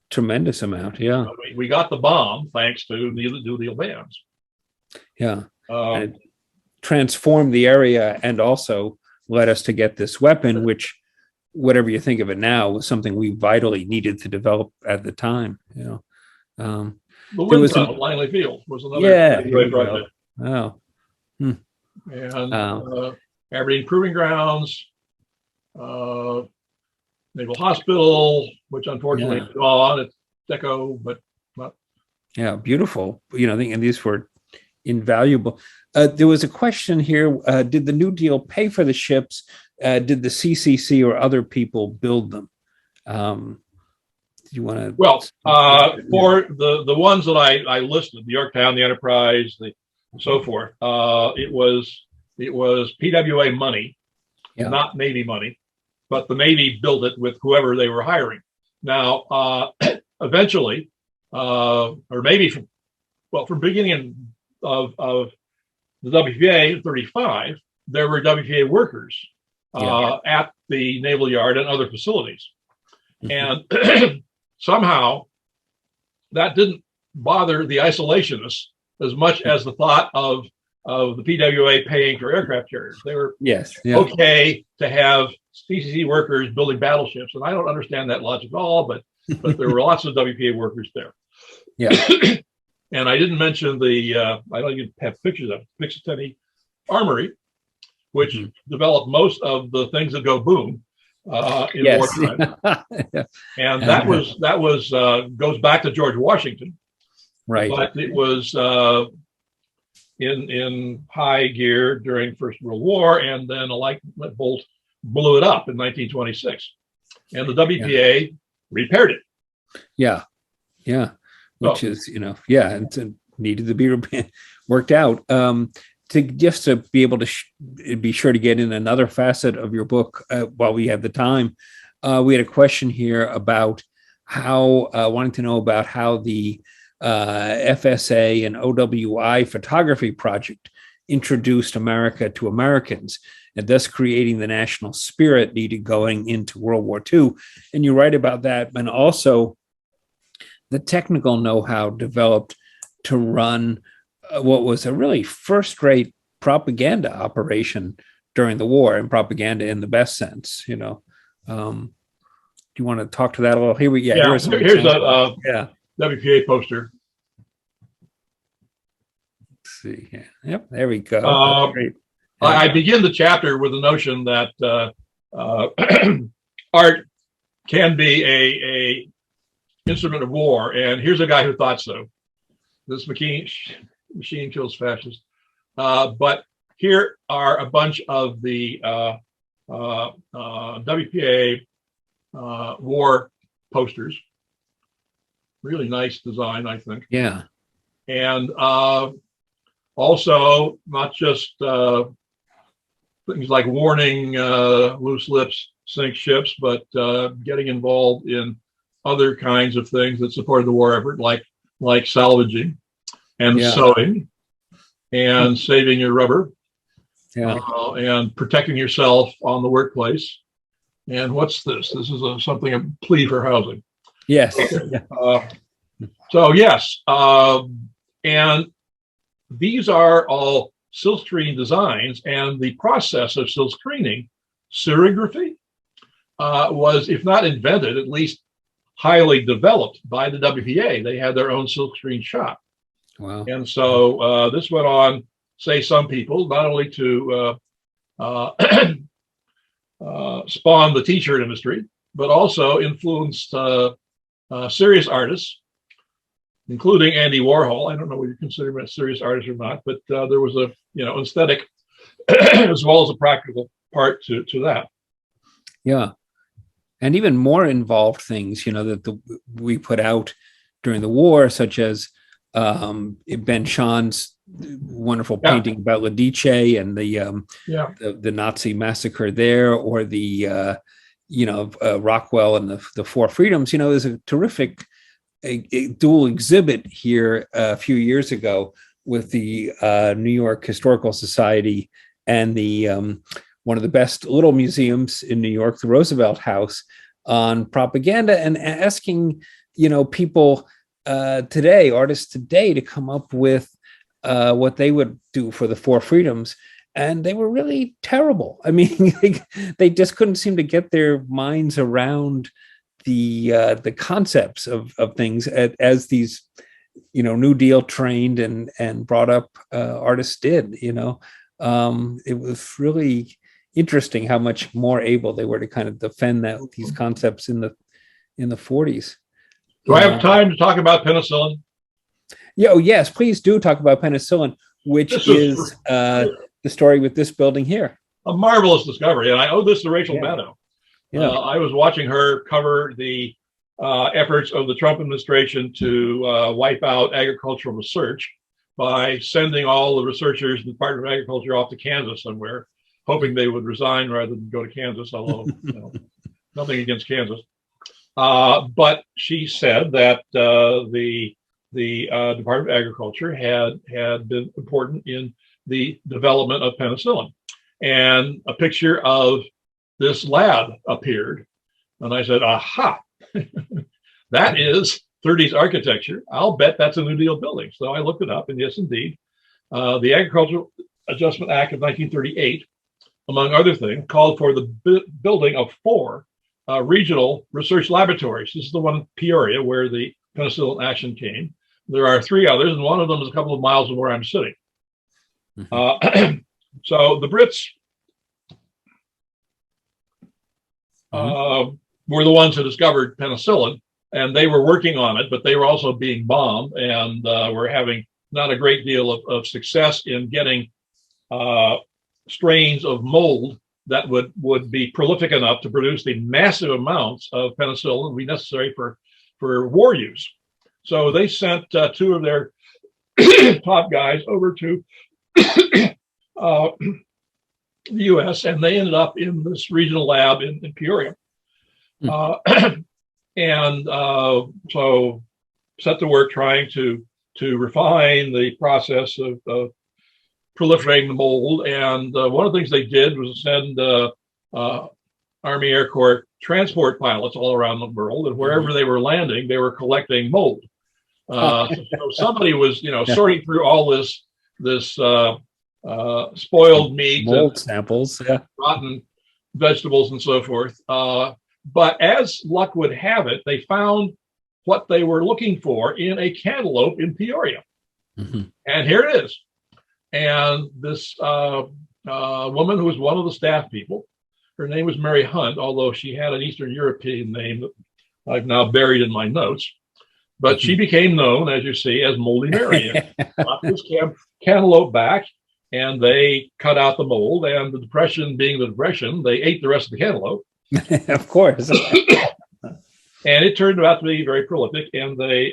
Tremendous amount, yeah. So we got the bomb thanks to the New Deal dams. Yeah, and it transformed the area and also led us to get this weapon, which, whatever you think of it now, was something we vitally needed to develop at the time. The wind tunnel at Langley Field was another great project. Wow. And Aberdeen Proving Grounds, Naval Hospital, which unfortunately is gone. It's deco, but not. Yeah, beautiful. And these were invaluable. There was a question here. Did the New Deal pay for the ships? Did the CCC or other people build them? Do you want to? Well, for the ones that I listed, the Yorktown, the Enterprise, and so forth, it was PWA money, not Navy money, but the Navy built it with whoever they were hiring. Now, eventually, or maybe from beginning of the WPA in 1935, there were WPA workers at the Naval Yard and other facilities. And somehow that didn't bother the isolationists as much as the thought of the PWA paying for aircraft carriers. They were okay to have CCC workers building battleships. And I don't understand that logic at all, but there were lots of WPA workers there. Yeah. And I didn't mention I don't even have pictures of Pixittany Armory, which developed most of the things that go boom in wartime. And that was goes back to George Washington. Right. But it was in high gear during First World War, and then a lightning bolt blew it up in 1926. And the WPA repaired it. Yeah. Yeah. Which is, it's needed to be worked out. To be able to be sure to get in another facet of your book while we have the time, we had a question here about wanting to know about how the FSA and OWI photography project introduced America to Americans, and thus creating the national spirit needed going into World War II. And you write about that, and also the technical know-how developed to run what was a really first-rate propaganda operation during the war, and propaganda in the best sense. Do you want to talk to that a little? Here's a WPA poster. Let's see. Yeah. Yep, there we go. Great. I begin the chapter with the notion that art can be a instrument of war, and here's a guy who thought so. This machine kills fascists. But here are a bunch of the WPA war posters. Really nice design, I think. Yeah. And also not just things like warning loose lips sink ships, but getting involved in other kinds of things that supported the war effort, like salvaging and sewing and saving your rubber and protecting yourself on the workplace. And what's this? This is a plea for housing. Yes. So yes, and these are all silkscreen designs, and the process of silkscreening, serigraphy, was, if not invented, at least highly developed by the WPA. They had their own silkscreen shop. Wow. And so this went on, say, some people, not only to spawn the t-shirt industry, but also influenced serious artists, including Andy Warhol. I don't know whether you consider him a serious artist or not, but there was a aesthetic as well as a practical part to that. Yeah. And even more involved things, that we put out during the war, such as Ben Shah's wonderful painting about Lidice and the Nazi massacre there, or the Rockwell and the Four Freedoms. There's a terrific a dual exhibit here a few years ago with the New York Historical Society and the one of the best little museums in New York, the Roosevelt House, on propaganda, and asking people today, artists today, to come up with what they would do for the Four Freedoms. And they were really terrible. I mean, they just couldn't seem to get their minds around the concepts of things as these, New Deal trained and brought up artists did. It was really interesting how much more able they were to kind of defend these concepts in the 40s. Do I have time to talk about penicillin? Yeah. Oh, yes, please do talk about penicillin, which is the story with this building here. A marvelous discovery, and I owe this to Rachel Maddow. I was watching her cover the efforts of the Trump administration to wipe out agricultural research by sending all the researchers in the Department of Agriculture off to Kansas somewhere, hoping they would resign rather than go to Kansas, although nothing against Kansas. But she said that the Department of Agriculture had been important in the development of penicillin. And a picture of this lab appeared. And I said, aha, that is 30s architecture. I'll bet that's a New Deal building. So I looked it up, and yes, indeed. The Agricultural Adjustment Act of 1938, among other things, called for the building of 4 regional research laboratories. This is the one in Peoria where the penicillin action came. There are 3 others, and one of them is a couple of miles from where I'm sitting. So the Brits were the ones who discovered penicillin, and they were working on it, but they were also being bombed and were having not a great deal of success in getting strains of mold that would be prolific enough to produce the massive amounts of penicillin that would be necessary for war use. So they sent 2 of their top guys over to the U.S., and they ended up in this regional lab in Peoria. So set to work trying to refine the process of proliferating the mold. And one of the things they did was send Army Air Corps transport pilots all around the world, and wherever they were landing, they were collecting mold. So somebody was, sorting through all this spoiled meat, mold samples, rotten vegetables, and so forth. But as luck would have it, they found what they were looking for in a cantaloupe in Peoria. And here it is. And this woman who was one of the staff people, her name was Mary Hunt, although she had an Eastern European name that I've now buried in my notes. But she became known, as you see, as Moldy Mary. Got this cantaloupe back, and they cut out the mold. And the depression being the depression, they ate the rest of the cantaloupe. Of course. And it turned out to be very prolific. And they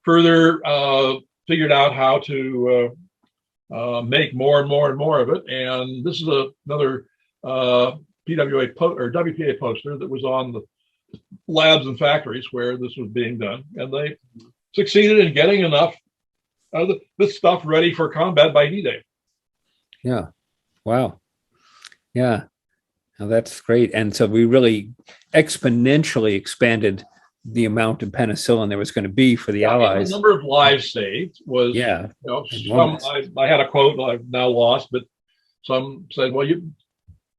further figured out how to make more and more and more of it. And this is another WPA poster that was on the labs and factories where this was being done, and they succeeded in getting enough of this stuff ready for combat by D-Day. Yeah. Wow. Yeah. Now that's great. And so we really exponentially expanded the amount of penicillin there was going to be for the Allies. The number of lives saved was, I had a quote I've now lost, but some said, well, you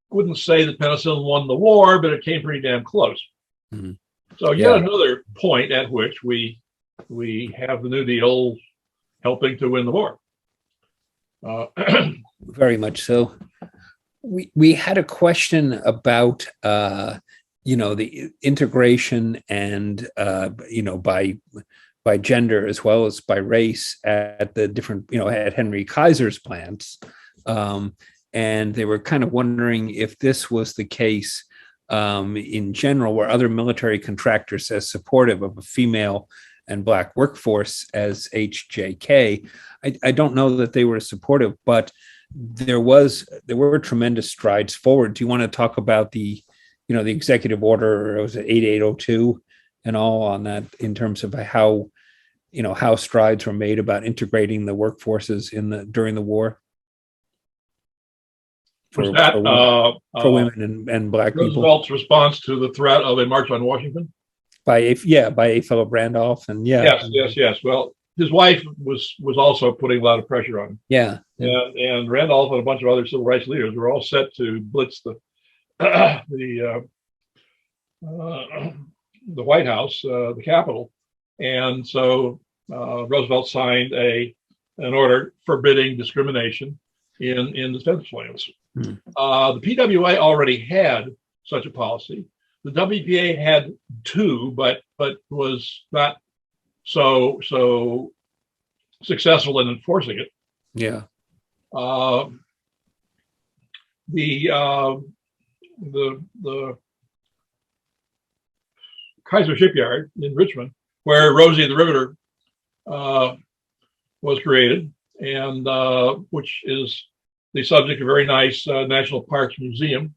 wouldn't say that penicillin won the war, but it came pretty damn close. So yet another point at which we have the New Deal helping to win the war. Very much so. We had a question about the integration and by gender as well as by race at the different at Henry Kaiser's plants, and they were kind of wondering if this was the case in general, were other military contractors as supportive of a female and Black workforce as HJK. I don't know that they were supportive, but there were tremendous strides forward. Do you want to talk about the executive order, was it 8802 and all on that in terms of how strides were made about integrating the workforces during the war? For women and Black people. Roosevelt's response to the threat of a march on Washington? By a fellow Randolph, and Yes. Well, his wife was also putting a lot of pressure on him. Yeah. And Randolph and a bunch of other civil rights leaders were all set to blitz the White House, the Capitol. And so Roosevelt signed an order forbidding discrimination in defense plans. The PWA already had such a policy. The WPA had 2, but was not so successful in enforcing it. Yeah. The Kaiser Shipyard in Richmond, where Rosie the Riveter was created, and which is the subject of a very nice National Parks Museum.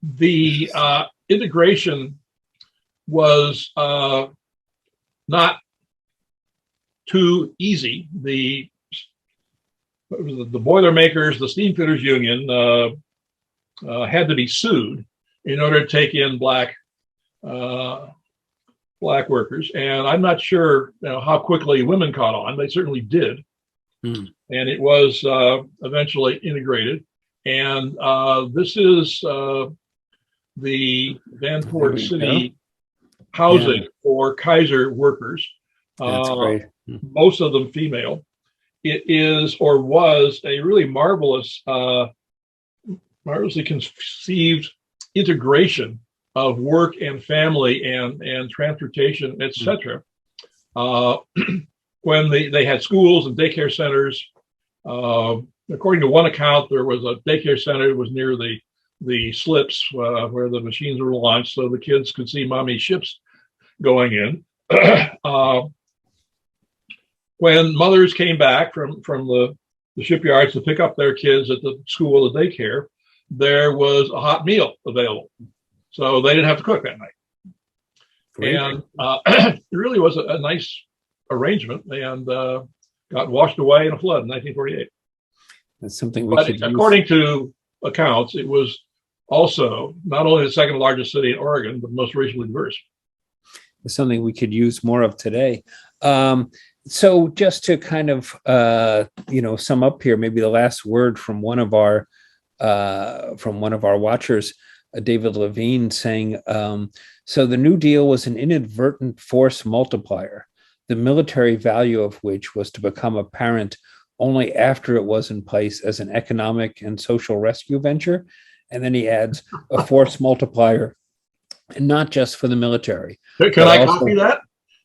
The integration was not too easy. The Boilermakers, the Steamfitters Union, had to be sued in order to take in black workers, and I'm not sure how quickly women caught on. They certainly did, and it was eventually integrated. And this is the Vanport City housing for Kaiser workers. That's great. Most of them female. It is or was a really marvelously conceived integration of work and family and transportation, etc. When they had schools and daycare centers. According to one account, there was a daycare center that was near the slips where the machines were launched, so the kids could see mommy's ships going in. When mothers came back from the shipyards to pick up their kids at the school or the daycare, there was a hot meal available, so they didn't have to cook that night. Great. And it really was a nice arrangement, and got washed away in a flood in 1948. That's something we could according to accounts, it was also not only the second largest city in Oregon, but most racially diverse. It's something we could use more of today. So just to kind of, sum up here, maybe the last word from one of our watchers, David Levine, saying, so the New Deal was an inadvertent force multiplier, the military value of which was to become apparent only after it was in place as an economic and social rescue venture. And then he adds a force multiplier, and not just for the military. Can I copy that?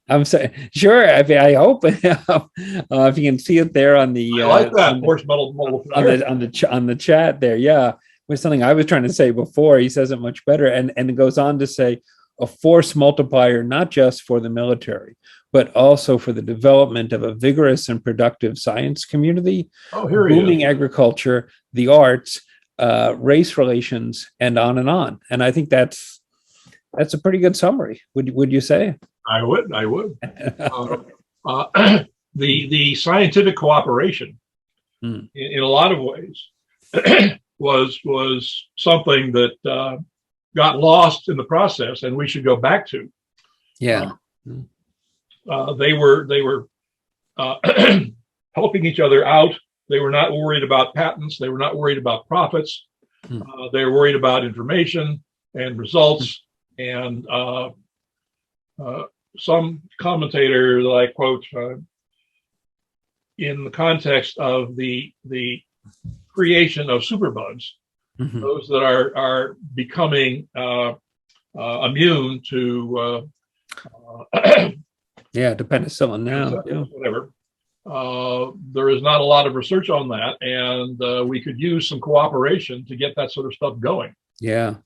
I'm saying, sure. I hope if you can see it there on the I like that force multiplier on the chat there. Yeah, was something I was trying to say before. He says it much better, and it goes on to say a force multiplier not just for the military, but also for the development of a vigorous and productive science community, booming agriculture, the arts, race relations, and on and on. And I think that's a pretty good summary. Would you say? I would. The scientific cooperation, in a lot of ways, was something that got lost in the process, and we should go back to. Yeah. They were helping each other out. They were not worried about patents. They were not worried about profits. They were worried about information and results. And some commentator that I quote, in the context of the creation of superbugs, those that are becoming immune to to penicillin now, whatever. There is not a lot of research on that, and we could use some cooperation to get that sort of stuff going. Yeah,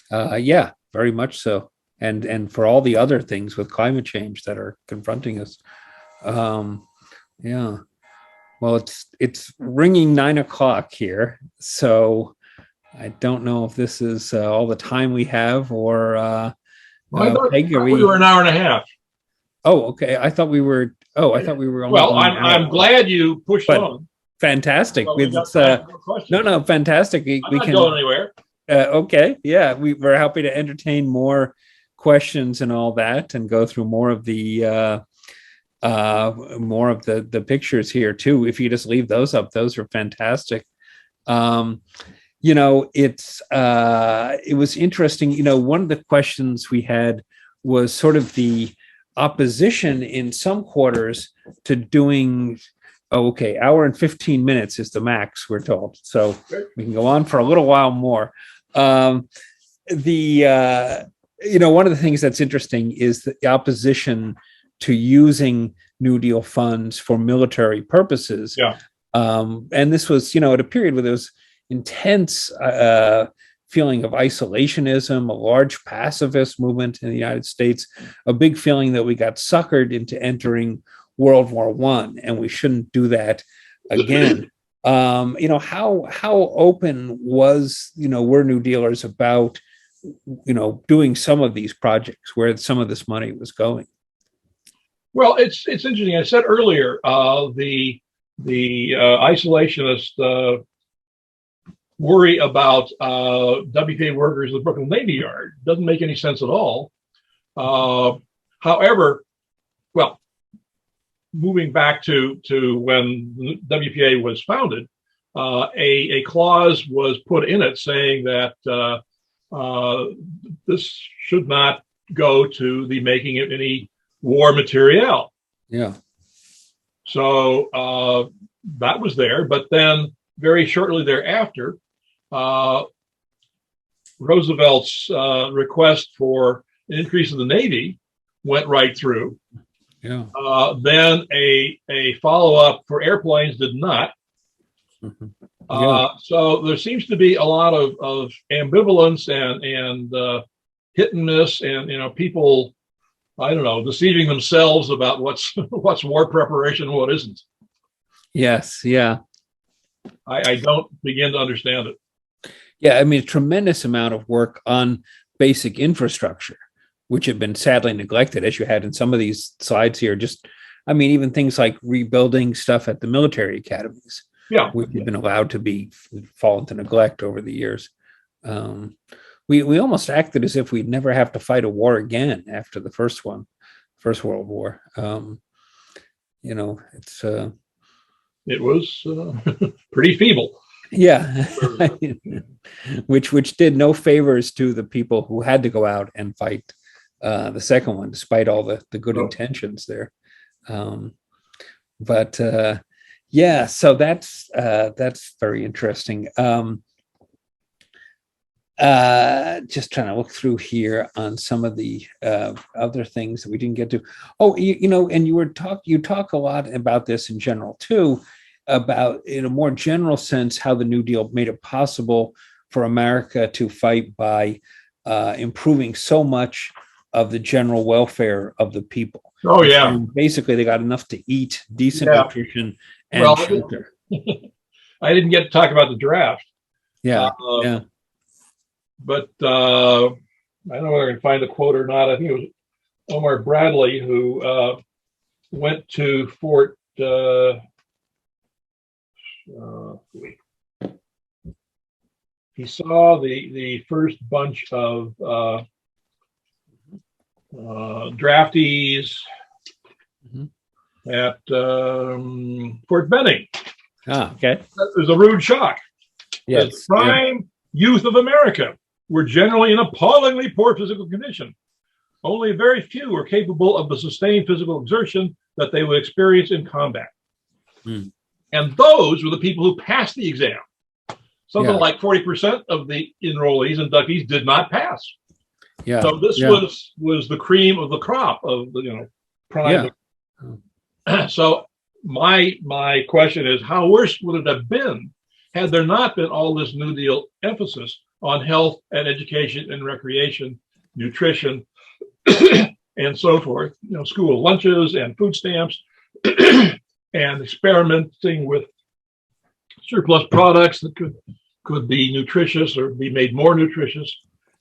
very much so. And for all the other things with climate change that are confronting us. Well, it's ringing 9 o'clock here, so I don't know if this is all the time we have, or I thought we were an hour and a half. Oh, okay. I thought we were only. Well, I'm glad you pushed on. Fantastic. No, fantastic. I'm not going anywhere. Okay. Yeah, we're happy to entertain more questions and all that, and go through more of the pictures here too. If you just leave those up, those are fantastic. It was interesting. One of the questions we had was sort of the opposition in some quarters to doing, hour and 15 minutes is the max, we're told. So we can go on for a little while more. One of the things that's interesting is the opposition to using New Deal funds for military purposes. Yeah. And this was, at a period where there was intense feeling of isolationism, a large pacifist movement in the United States, a big feeling that we got suckered into entering World War I, and we shouldn't do that again. How open were New Dealers about, doing some of these projects, where some of this money was going? Well, it's interesting. I said earlier, the isolationist worry about WPA workers in the Brooklyn Navy Yard doesn't make any sense at all. However, moving back to when WPA was founded, a clause was put in it saying that this should not go to the making of any war materiel. Yeah. So that was there, but then very shortly thereafter, Roosevelt's request for an increase in the Navy went right through. Yeah. Then a follow-up for airplanes did not. Mm-hmm. Yeah. So there seems to be a lot of ambivalence and hit and miss, and people, I don't know, deceiving themselves about what's war preparation and what isn't. Yes. Yeah. I don't begin to understand it. Yeah. I mean, a tremendous amount of work on basic infrastructure, which have been sadly neglected, as you had in some of these slides here. Just, I mean, even things like rebuilding stuff at the military academies, which have been allowed to fall into neglect over the years. We almost acted as if we'd never have to fight a war again after the First World War. It was pretty feeble. Yeah, which did no favors to the people who had to go out and fight the second one, despite all the good intentions there. Yeah, so that's very interesting. Just trying to look through here on some of the other things that we didn't get to. Oh, and you talk a lot about this in general too, about in a more general sense how the New Deal made it possible for America to fight by improving so much of the general welfare of the people. Oh yeah. And basically, they got enough to eat, decent nutrition, and shelter. I didn't get to talk about the draft. Yeah. But I don't know whether I can find the quote or not. I think it was Omar Bradley who went to Fort. He saw the first bunch of draftees at Fort Benning. Okay. It was a rude shock. Yes. The prime youth of America were generally in appallingly poor physical condition. Only very few were capable of the sustained physical exertion that they would experience in combat. And those were the people who passed the exam. Something like 40% of the enrollees, inductees, did not pass. Yeah. So this was the cream of the crop of the prime. So my question is, how worse would it have been had there not been all this New Deal emphasis on health and education and recreation, nutrition, and so forth? School lunches and food stamps, and experimenting with surplus products that could be nutritious or be made more nutritious.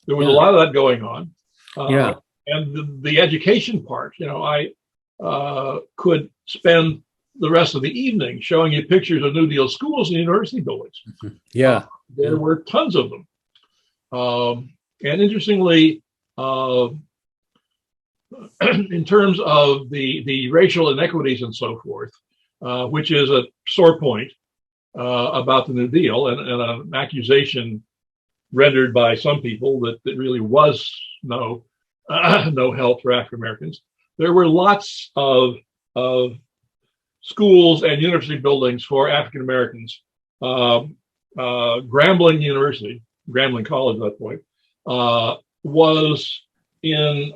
There was a lot of that going on. And the education part, I could spend the rest of the evening showing you pictures of New Deal schools and university buildings. There were tons of them. And interestingly, in terms of the racial inequities and so forth, which is a sore point about the New Deal and an accusation rendered by some people that really was no help for African Americans. There were lots of schools and university buildings for African Americans. Grambling University, Grambling College at that point, was in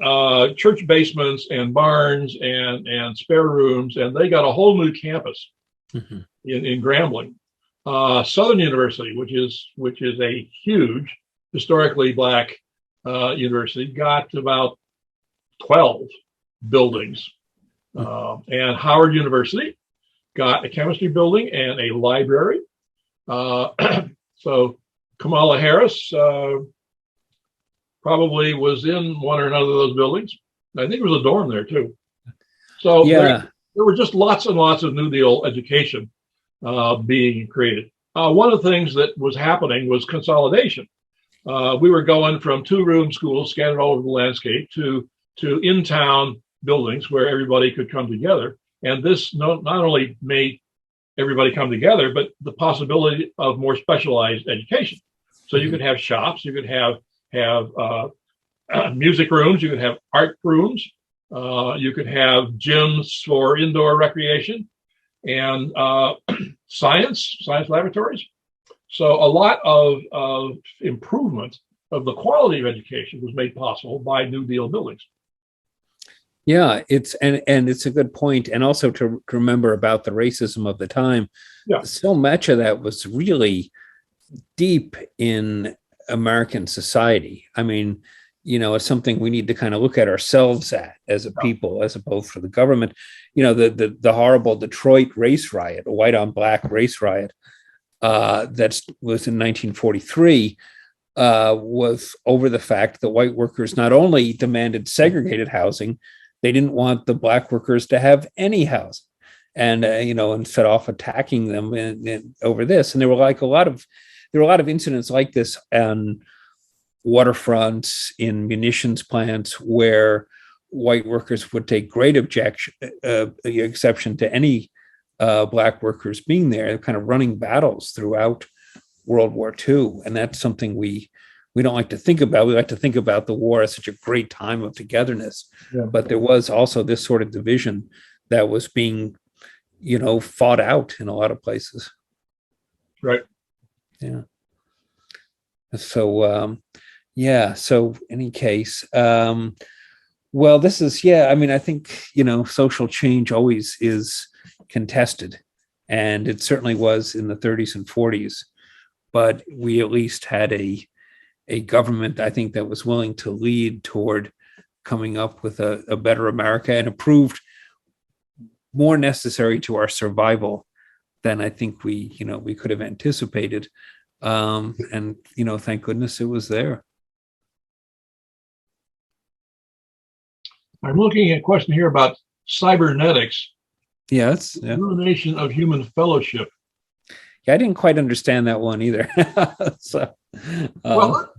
church basements and barns and spare rooms, and they got a whole new campus in Grambling. Southern University, which is a huge historically Black university, got about 12 buildings. And Howard University got a chemistry building and a library. So Kamala Harris probably was in one or another of those buildings. I think there was a dorm there too. So there were just lots and lots of New Deal education being created. One of the things that was happening was consolidation. We were going from 2-room schools scattered all over the landscape to in-town buildings where everybody could come together. And this not only made everybody come together, but the possibility of more specialized education. So you could have shops, you could have music rooms, you could have art rooms, you could have gyms for indoor recreation, and science laboratories. So a lot of improvement of the quality of education was made possible by New Deal buildings. Yeah, it's and it's a good point, and also to remember about the racism of the time. Yeah. So much of that was really deep in American society. I mean, it's something we need to kind of look at ourselves at as a people, as opposed to the government. The horrible Detroit race riot, a white on black race riot, that was in 1943, was over the fact that white workers not only demanded segregated housing, they didn't want the black workers to have any housing, and set off attacking them over this. And there were a lot of incidents like this on waterfronts, in munitions plants, where white workers would take great exception to any black workers being there, kind of running battles throughout World War II. And that's something we don't like to think about. We like to think about the war as such a great time of togetherness. Yeah. But there was also this sort of division that was being, fought out in a lot of places. Right. Yeah. So, so any case, well, this is, I think, social change always is contested, and it certainly was in the 30s and 40s, but we at least had a government, I think, that was willing to lead toward coming up with a better America, and it proved more necessary to our survival than I think we could have anticipated. And thank goodness it was there. I'm looking at a question here about cybernetics. Yes. Yeah. Elimination of human fellowship. Yeah, I didn't quite understand that one either. So, well,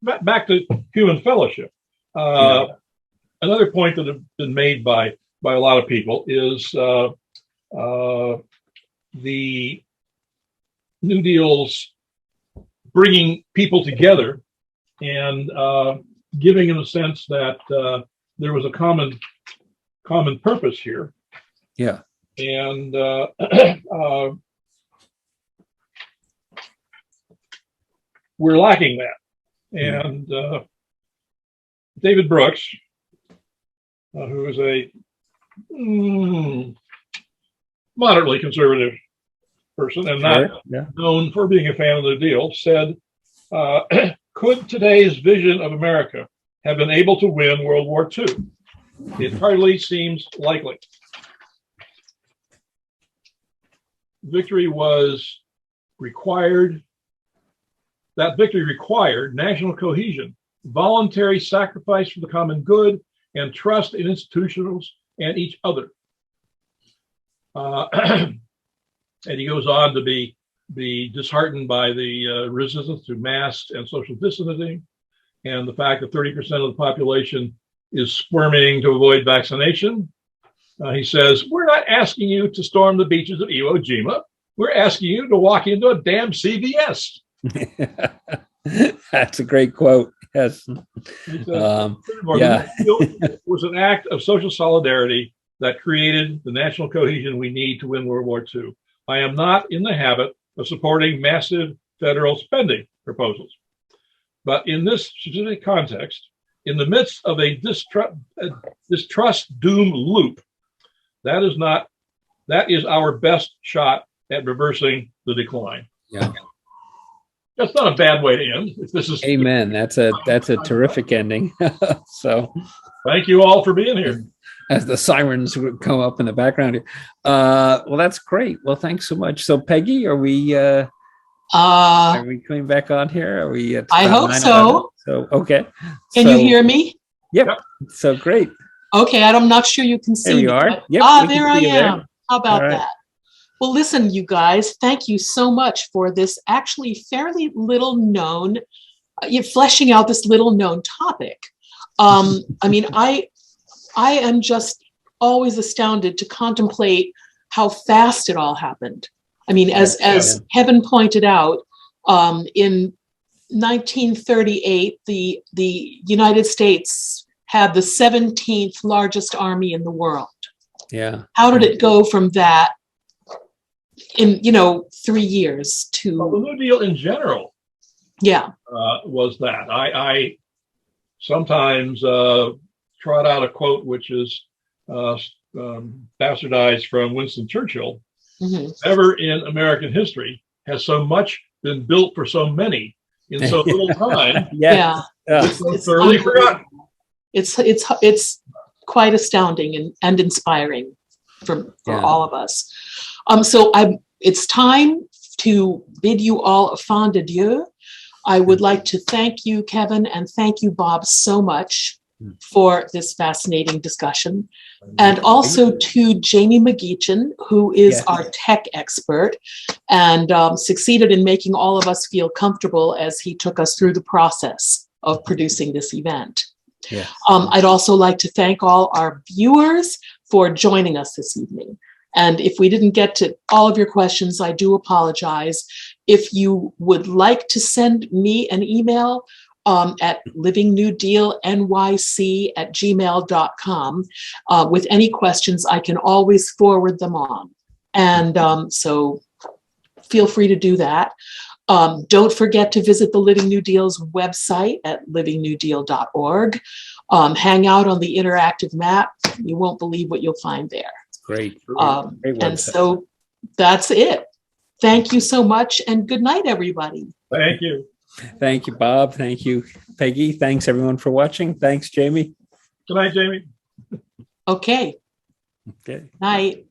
back to human fellowship. Another point that has been made by a lot of people is the New Deal's bringing people together and giving in a sense that there was a common purpose here. Yeah. And we're lacking that. And David Brooks, who is a moderately conservative person and not known for being a fan of the deal, said, could today's vision of America have been able to win World War II? It hardly seems likely. Victory was required. That victory required national cohesion, voluntary sacrifice for the common good, and trust in institutions and each other. And he goes on to be disheartened by the resistance to mass and social distancing, and the fact that 30% of the population is squirming to avoid vaccination. He says, we're not asking you to storm the beaches of Iwo Jima. We're asking you to walk into a damn CVS. That's a great quote. Yes. It was an act of social solidarity that created the national cohesion we need to win World War II. I am not in the habit of supporting massive federal spending proposals. But in this specific context, in the midst of a distrust doom loop, that is our best shot at reversing the decline. Yeah. That's not a bad way to end. This is Amen. That's a terrific ending. So thank you all for being here. As the sirens would come up in the background here. Well, that's great. Well, thanks so much. So Peggy, are we coming back on here? Are we at I hope so. So okay. Can you hear me? Yep. So great. Okay, I'm not sure you can see there you me. are. Yep, there I am. There. How about right. that? Well, listen, you guys, thank you so much for this actually fairly little known, fleshing out this little known topic. I mean, I am just always astounded to contemplate how fast it all happened. I mean, as Heaven pointed out, in 1938, the United States had the 17th largest army in the world. Yeah. How did it go from that in 3 years to? Well, the New Deal in general, Yeah, was that. I sometimes trot out a quote which is bastardized from Winston Churchill. mm-hmm. Never in American history has so much been built for so many in so little time. Yeah. It's so thoroughly forgotten. It's quite astounding and inspiring for all of us. So it's time to bid you all a fin de Dieu. I would like to thank you, Kevin, and thank you, Bob, so much for this fascinating discussion. And also to Jamie McGeechan, who is our tech expert and succeeded in making all of us feel comfortable as he took us through the process of producing this event. Yeah. I'd also like to thank all our viewers for joining us this evening. And if we didn't get to all of your questions, I do apologize. If you would like to send me an email at livingnewdealnyc@gmail.com with any questions, I can always forward them on. And so feel free to do that. Don't forget to visit the Living New Deal's website at livingnewdeal.org. Hang out on the interactive map. You won't believe what you'll find there. Great. And so that's it. Thank you so much, and good night, everybody. Thank you. Thank you, Bob. Thank you, Peggy. Thanks, everyone, for watching. Thanks, Jamie. Good night, Jamie. Okay. Okay. Night.